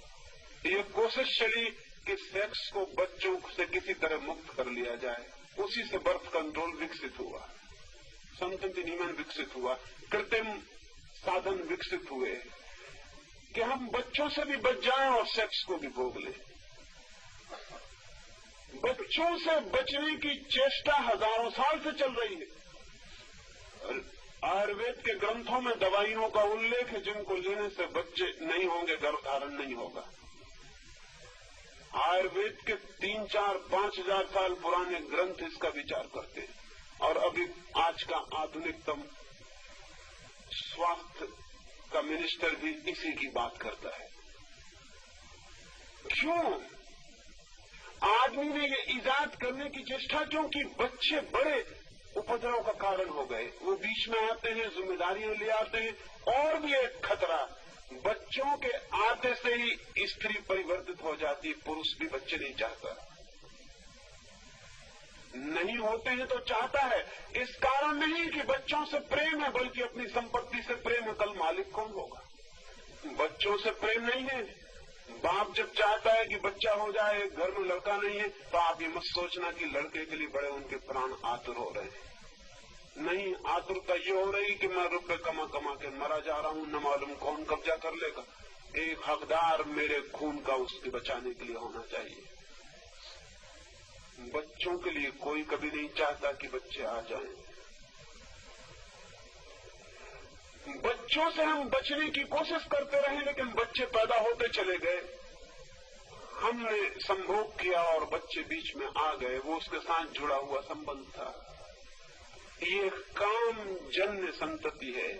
ये कोशिश चली कि सेक्स को बच्चों से किसी तरह मुक्त कर लिया जाए। उसी से बर्थ कंट्रोल विकसित हुआ, संतति नियमन विकसित हुआ, कृत्रिम साधन विकसित हुए कि हम बच्चों से भी बच जाएं और सेक्स को भी भोग लें। बच्चों से बचने की चेष्टा हजारों साल से चल रही है। आयुर्वेद के ग्रंथों में दवाइयों का उल्लेख है जिनको लेने से बच्चे नहीं होंगे, गर्भधारण नहीं होगा। आयुर्वेद के 3, 4, 5 हजार साल पुराने ग्रंथ इसका विचार करते हैं, और अभी आज का आधुनिकतम स्वास्थ्य का मिनिस्टर भी इसी की बात करता है। क्यों आदमी ने ये इजाद करने की चेष्टा, क्योंकि बच्चे बड़े उपद्रव का कारण हो गए। वो बीच में आते हैं, जिम्मेदारियां ले आते हैं। और भी एक खतरा, बच्चों के आते से ही स्त्री परिवर्तित हो जाती है। पुरुष भी बच्चे नहीं चाहता, नहीं होते हैं तो चाहता है। इस कारण नहीं कि बच्चों से प्रेम है, बल्कि अपनी संपत्ति से प्रेम है। कल मालिक कौन होगा? बच्चों से प्रेम नहीं है। बाप जब चाहता है कि बच्चा हो जाए, घर में लड़का नहीं है, तो आप ये मत सोचना कि लड़के के लिए बड़े उनके प्राण आतुर हो रहे हैं। नहीं, आतुरता ये हो रही कि मैं रुपए कमा कमा के मरा जा रहा हूं, न मालूम कौन कब्जा कर लेगा। एक हकदार मेरे खून का उसके बचाने के लिए होना चाहिए। बच्चों के लिए कोई कभी नहीं चाहता कि बच्चे आ जाएं। बच्चों से हम बचने की कोशिश करते रहे, लेकिन बच्चे पैदा होते चले गए। हमने संभोग किया और बच्चे बीच में आ गए। वो उसके साथ जुड़ा हुआ संबंध था। ये काम जन्य संतति है,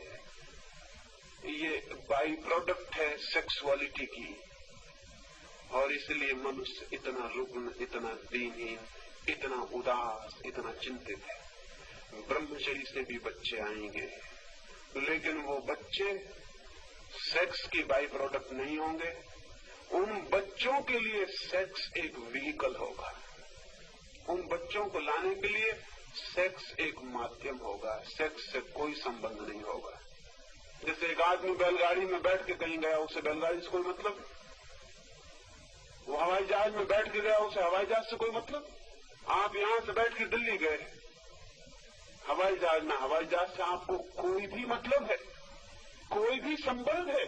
ये बाई प्रोडक्ट है सेक्सुअलिटी की। और इसलिए मनुष्य इतना रुग्ण, इतना दीनहीन, इतना उदास, इतना चिंतित है। ब्रह्मचर्य से भी बच्चे आएंगे, लेकिन वो बच्चे सेक्स की बाई प्रोडक्ट नहीं होंगे। उन बच्चों के लिए सेक्स एक व्हीकल होगा। उन बच्चों को लाने के लिए सेक्स एक माध्यम होगा। सेक्स से कोई संबंध नहीं होगा। जैसे एक आदमी बैलगाड़ी में बैठ के कहीं गया, उसे बैलगाड़ी से कोई मतलब। वो हवाई जहाज में बैठ के गया, उसे हवाई जहाज से कोई मतलब। आप यहां से बैठ के दिल्ली गए हवाई जहाज में, हवाई जहाज से आपको कोई भी मतलब है, कोई भी संबंध है,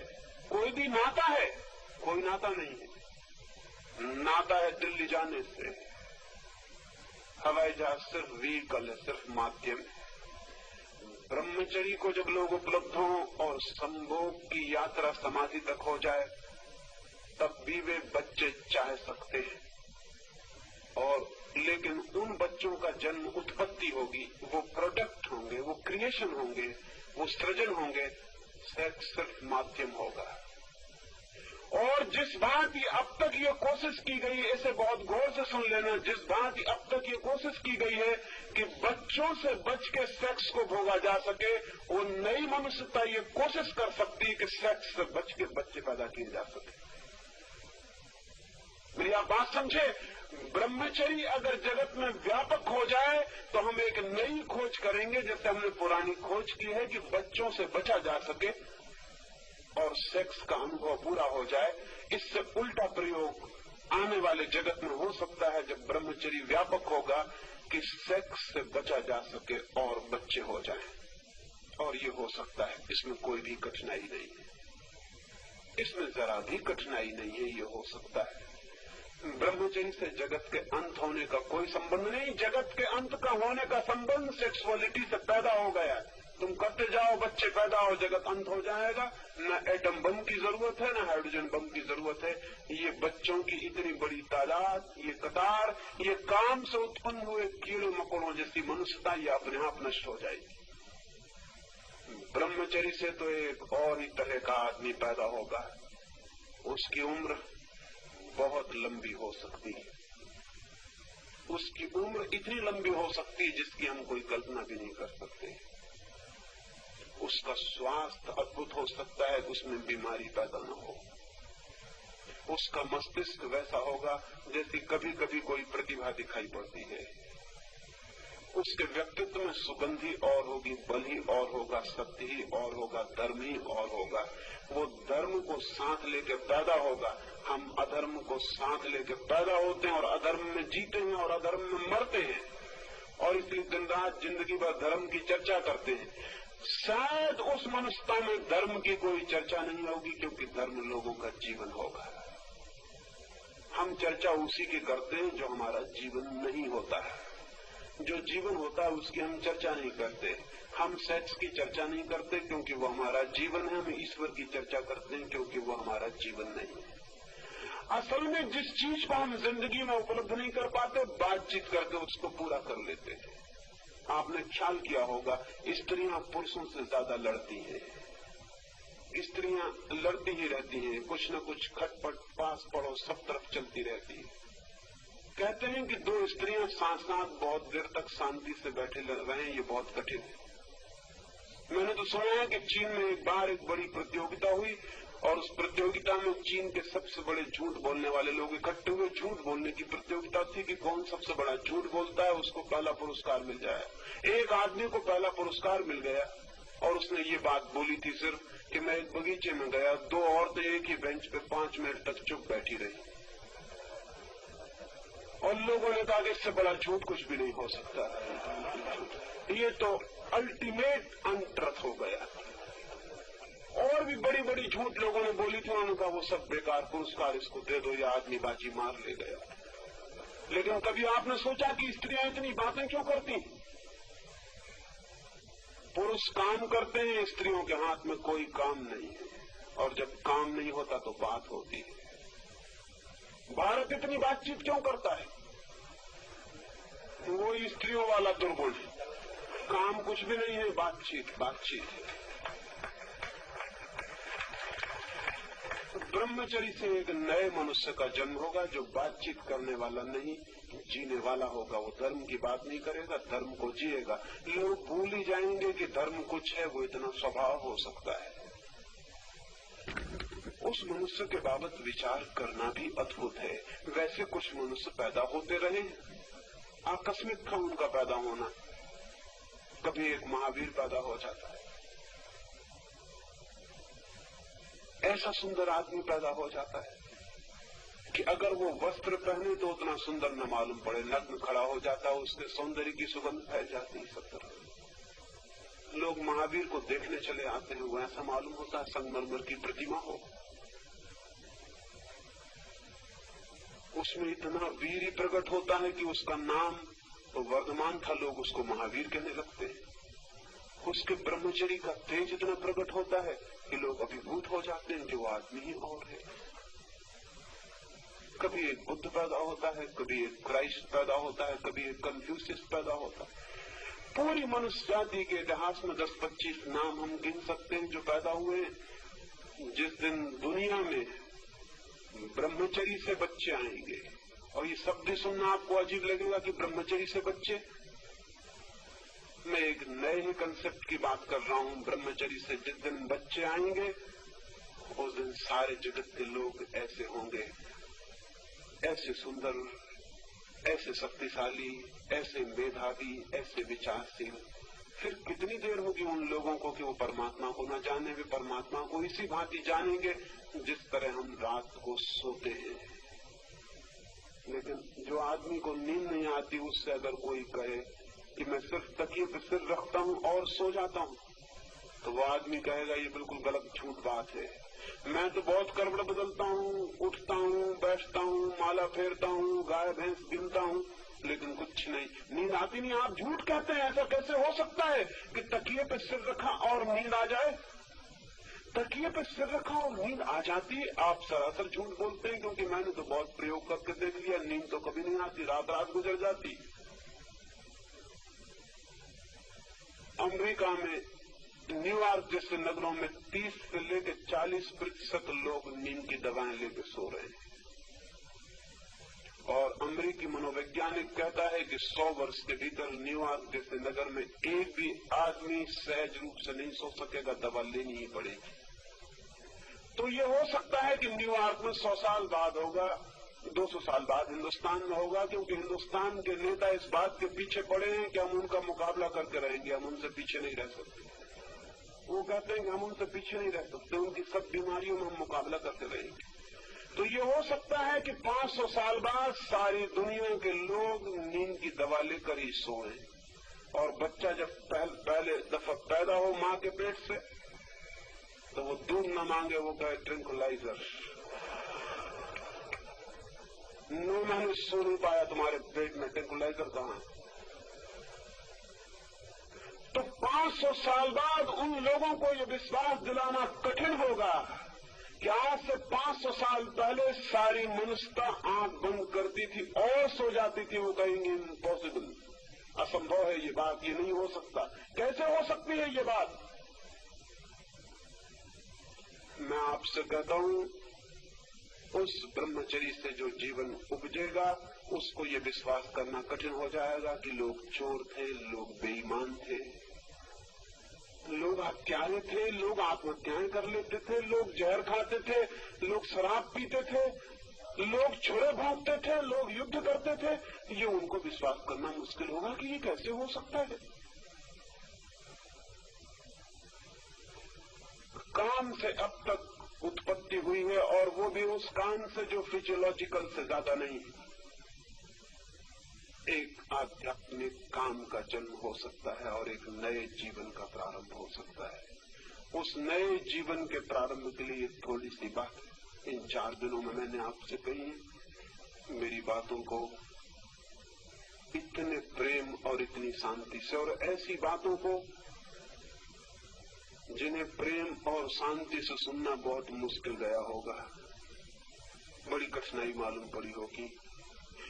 कोई भी नाता है? कोई नाता नहीं है। नाता है दिल्ली जाने से। हवाई जहाज सिर्फ व्हीकल है, सिर्फ माध्यम है। ब्रह्मचर्य को जब लोग उपलब्ध हों और संभोग की यात्रा समाधि तक हो जाए, तब भी वे बच्चे चाह सकते हैं। और लेकिन उन बच्चों का जन्म उत्पत्ति होगी, वो प्रोडक्ट होंगे, वो क्रिएशन होंगे, वो सृजन होंगे। सेक्स सिर्फ माध्यम होगा। और जिस भांति अब तक ये कोशिश की गई है, इसे बहुत गौर से सुन लेना, जिस भांति अब तक ये कोशिश की गई है कि बच्चों से बच के सेक्स को भोगा जा सके, वो नई मनुष्यता ये कोशिश कर सकती है कि सेक्स से बच के बच्चे पैदा किए जा सके। मेरी आप बात समझे? ब्रह्मचर्य अगर जगत में व्यापक हो जाए तो हम एक नई खोज करेंगे, जैसे हमने पुरानी खोज की है कि बच्चों से बचा जा सके और सेक्स का अनुभव पूरा हो जाए। इससे उल्टा प्रयोग आने वाले जगत में हो सकता है, जब ब्रह्मचर्य व्यापक होगा, कि सेक्स से बचा जा सके और बच्चे हो जाएं। और ये हो सकता है, इसमें कोई भी कठिनाई नहीं है, इसमें जरा भी कठिनाई नहीं है, ये हो सकता है। ब्रह्मचर्य से जगत के अंत होने का कोई संबंध नहीं। जगत के अंत का होने का संबंध सेक्सुअलिटी से पैदा हो गया। तुम करते जाओ, बच्चे पैदा हो, जगत अंत हो जाएगा। न एटम बम की जरूरत है, न हाइड्रोजन बम की जरूरत है। ये बच्चों की इतनी बड़ी तादाद, ये कतार, ये काम से उत्पन्न हुए कीड़े मकोड़ों जैसी मनुष्यता, ये अपने आप नष्ट हो जाएगी। ब्रह्मचर्य से तो एक और ही तरह का आदमी पैदा होगा। उसकी उम्र बहुत लंबी हो सकती है। उसकी उम्र इतनी लंबी हो सकती है जिसकी हम कोई कल्पना भी नहीं कर सकते। उसका स्वास्थ्य अद्भुत हो सकता है, उसमें बीमारी पैदा न हो। उसका मस्तिष्क वैसा होगा जैसी कभी कभी कोई प्रतिभा दिखाई पड़ती है। उसके व्यक्तित्व में सुगंधी और होगी, बल ही और होगा, सत्य ही और होगा, धर्म ही और होगा। वो धर्म को साथ लेके पैदा होगा। हम अधर्म को साथ लेके पैदा होते हैं और अधर्म में जीते हैं और अधर्म में मरते हैं, और इसलिए दिन रात जिंदगी भर धर्म की चर्चा करते हैं। शायद उस मनुष्यता में धर्म की कोई चर्चा नहीं होगी, क्योंकि धर्म लोगों का जीवन होगा। हम चर्चा उसी की करते हैं जो हमारा जीवन नहीं होता है। जो जीवन होता है उसकी हम चर्चा नहीं करते। हम सेक्स की चर्चा नहीं करते क्योंकि वो हमारा जीवन है। हम ईश्वर की चर्चा करते हैं क्योंकि वो हमारा जीवन नहीं है। असल में जिस चीज को हम जिंदगी में उपलब्ध नहीं कर पाते, बातचीत करके उसको पूरा कर लेते हैं। आपने ख्याल किया होगा, स्त्रियां पुरुषों से ज्यादा लड़ती हैं। स्त्रियां लड़ती ही रहती हैं, कुछ न कुछ खटपट, पास पड़ोस सब तरफ चलती रहती है। कहते हैं कि दो स्त्रियां साथ साथ बहुत देर तक शांति से बैठे रहे, ये बहुत कठिन है। मैंने तो सुना है कि चीन में एक बार एक बड़ी प्रतियोगिता हुई और उस प्रतियोगिता में चीन के सबसे बड़े झूठ बोलने वाले लोग इकट्ठे हुए। झूठ बोलने की प्रतियोगिता थी कि कौन सबसे बड़ा झूठ बोलता है, उसको पहला पुरस्कार मिल जाए। एक आदमी को पहला पुरस्कार मिल गया और उसने ये बात बोली थी सिर्फ कि मैं एक बगीचे में गया, दो औरतें एक ही बेंच पे 5 मिनट तक चुप बैठी रही और लोगों ने कहा कि इससे बड़ा झूठ कुछ भी नहीं हो सकता, ये तो अल्टीमेट अनट्रथ हो गया। और भी बड़ी बड़ी झूठ लोगों ने बोली थी, उन्होंने कहा वो सब बेकार, पुरस्कार इसको दे दो, या आदमी बाजी मार ले गया। लेकिन कभी आपने सोचा कि स्त्रियां इतनी बातें क्यों करती? पुरुष काम करते हैं, स्त्रियों के हाथ में कोई काम नहीं है, और जब काम नहीं होता तो बात होती है। भारत इतनी बातचीत क्यों करता है? वो स्त्रियों वाला दुर्गुण, काम कुछ भी नहीं है, बातचीत बातचीत है। ब्रह्मचर्य से एक नए मनुष्य का जन्म होगा जो बातचीत करने वाला नहीं, जीने वाला होगा। वो धर्म की बात नहीं करेगा, धर्म को जिएगा। लोग भूल ही जाएंगे कि धर्म कुछ है, वो इतना स्वभाव हो सकता है। उस मनुष्य के बाबत विचार करना भी अद्भुत है। वैसे कुछ मनुष्य पैदा होते रहे, आकस्मिक था उनका पैदा होना। कभी एक महावीर पैदा हो जाता है, ऐसा सुंदर आदमी पैदा हो जाता है कि अगर वो वस्त्र पहने तो उतना सुंदर न मालूम पड़े, नग्न खड़ा हो जाता है, उसके सौंदर्य की सुगंध फैल जाती है सब तरफ। लोग महावीर को देखने चले आते हैं, वो ऐसा मालूम होता है संगमरमर की प्रतिमा हो, उसमें इतना वीर प्रकट होता है कि उसका नाम तो वर्धमान था, लोग उसको महावीर कहने लगते हैं। उसके ब्रह्मचर्य का तेज इतना प्रकट होता है कि लोग अभिभूत हो जाते हैं कि वो आदमी ही और है। कभी एक बुद्ध पैदा होता है, कभी एक क्राइस्ट पैदा होता है, कभी एक कन्फ्यूशियस पैदा होता है। पूरी मनुष्य जाति के इतिहास में 10-25 नाम हम गिन सकते हैं जो पैदा हुए। जिस दिन दुनिया में ब्रह्मचर्य से बच्चे आएंगे, और ये शब्द सुनना आपको अजीब लगेगा कि ब्रह्मचर्य से बच्चे, मैं एक नए ही कंसेप्ट की बात कर रहा हूं। ब्रह्मचर्य से जिस दिन बच्चे आएंगे उस दिन सारे जगत के लोग ऐसे होंगे, ऐसे सुंदर, ऐसे शक्तिशाली, ऐसे मेधावी, ऐसे विचारशील। फिर कितनी देर होगी उन लोगों को कि वो परमात्मा को न जाने, वे परमात्मा को इसी भांति जानेंगे जिस तरह हम रात को सोते हैं। लेकिन जो आदमी को नींद नहीं आती, उससे अगर कोई कहे कि मैं सिर्फ तकिए पे सिर रखता हूं और सो जाता हूं, तो वो आदमी कहेगा ये बिल्कुल गलत झूठ बात है। मैं तो बहुत करवट बदलता हूं, उठता हूं, बैठता हूं, माला फेरता हूं, गाय भैंस गिनता हूं, लेकिन कुछ नहीं, नींद आती नहीं। आप झूठ कहते हैं। ऐसा कैसे हो सकता है कि तकिए पे सिर रखा और नींद आ जाए? तकिए पे सिर रखा और नींद आ जाती? आप सरासर झूठ बोलते हैं, क्योंकि मैंने तो बहुत प्रयोग करके देख लिया, नींद तो कभी नहीं आती, रात रात गुजर जाती। अमेरिका में न्यूयॉर्क जैसे नगरों में 30 से लेकर 40% लोग नींद की दवाएं लेकर सो रहे हैं, और अमेरिकी मनोवैज्ञानिक कहता है कि 100 वर्ष के भीतर न्यूयॉर्क जैसे नगर में एक भी आदमी सहज रूप से नहीं सो सकेगा, दवा लेनी ही पड़ेगी। तो ये हो सकता है कि न्यूयॉर्क में 100 साल बाद होगा, 200 साल बाद हिंदुस्तान में होगा, क्योंकि हिंदुस्तान के नेता इस बात के पीछे पड़े हैं कि हम उनका मुकाबला करके रहेंगे, हम उनसे पीछे नहीं रह सकते। वो कहते हैं कि हम उनसे पीछे नहीं रह सकते, उनकी सब बीमारियों में हम मुकाबला करते रहेंगे। तो ये हो सकता है कि 500 साल बाद सारी दुनिया के लोग नींद की दवा लेकर ही सोए, और बच्चा जब पहले दफा पैदा हो मां के पेट से, तो वो दूध न मांगे, वो कहे ट्रैंक्विलाइजर। 9 महीने सो नहीं पाया तुम्हारे पेट में, ट्रैंक्विलाइजर कहां? तो 500 साल बाद उन लोगों को ये विश्वास दिलाना कठिन होगा कि आज से 500 साल पहले सारी मनुष्यता आंख बंद करती थी और सो जाती थी। वो कहेंगे इम्पॉसिबल, असंभव है ये बात, ये नहीं हो सकता। कैसे हो सकती है ये बात? मैं आपसे कहता हूं, उस ब्रह्मचर्य से जो जीवन उपजेगा उसको ये विश्वास करना कठिन हो जाएगा कि लोग चोर थे, लोग बेईमान थे, लोग हत्यारे थे, लोग आत्महत्याएं कर लेते थे, लोग जहर खाते थे, लोग शराब पीते थे, लोग छुरे भोंकते थे, लोग युद्ध करते थे। ये उनको विश्वास करना मुश्किल होगा कि ये कैसे हो सकता है। काम से अब तक उत्पत्ति हुई है, और वो भी उस काम से जो फिजियोलॉजिकल से ज्यादा नहीं है। एक आध्यात्मिक काम का जन्म हो सकता है और एक नए जीवन का प्रारंभ हो सकता है। उस नए जीवन के प्रारंभ के लिए थोड़ी सी बात इन 4 दिनों में मैंने आपसे कही। मेरी बातों को इतने प्रेम और इतनी शांति से, और ऐसी बातों को जिन्हें प्रेम और शांति से सुनना बहुत मुश्किल गया होगा, बड़ी कठिनाई मालूम पड़ी होगी।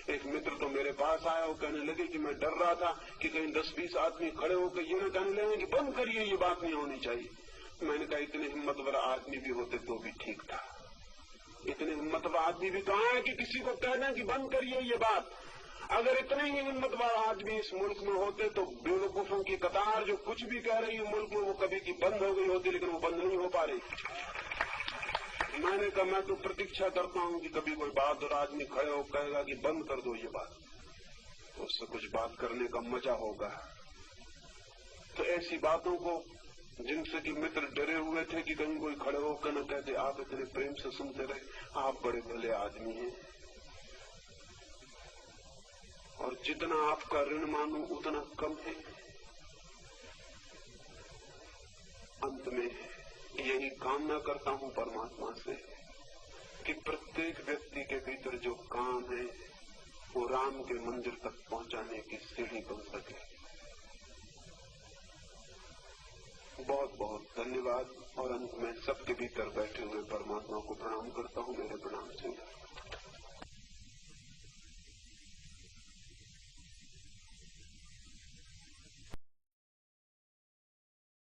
एक मित्र तो मेरे पास आया और कहने लगे कि मैं डर रहा था कि कहीं 10-20 आदमी खड़े होकर ये न कहने लगे कि बंद करिए, ये बात नहीं होनी चाहिए। मैंने कहा इतने हिम्मतवर आदमी भी होते तो भी ठीक था। इतने हिम्मतवर आदमी भी कहाँ है कि किसी को कहना कि बंद करिए ये बात। अगर इतने ही हिम्मतवर आदमी इस मुल्क में होते तो बेवकूफों की कतार जो कुछ भी कह रही है मुल्क में, वो कभी की बंद हो गई होती, लेकिन वो बंद नहीं हो पा रही। मैंने कहा मैं तो प्रतीक्षा करता हूं कि कभी कोई बहादुर आदमी खड़े हो कहेगा कि बंद कर दो ये बात, तो उससे कुछ बात करने का मजा होगा। तो ऐसी बातों को जिनसे कि मित्र डरे हुए थे कि कहीं कोई खड़े होकर न कहते आप इतने प्रेम से सुनते रहे, आप बड़े भले आदमी हैं, और जितना आपका ऋण मानूं उतना कम है। अंत में यही कामना करता हूं परमात्मा से कि प्रत्येक व्यक्ति के भीतर जो काम है वो राम के मंदिर तक पहुंचाने की सीढ़ी बन सके। बहुत बहुत धन्यवाद। और अंत में सबके भीतर बैठे हुए परमात्मा को प्रणाम करता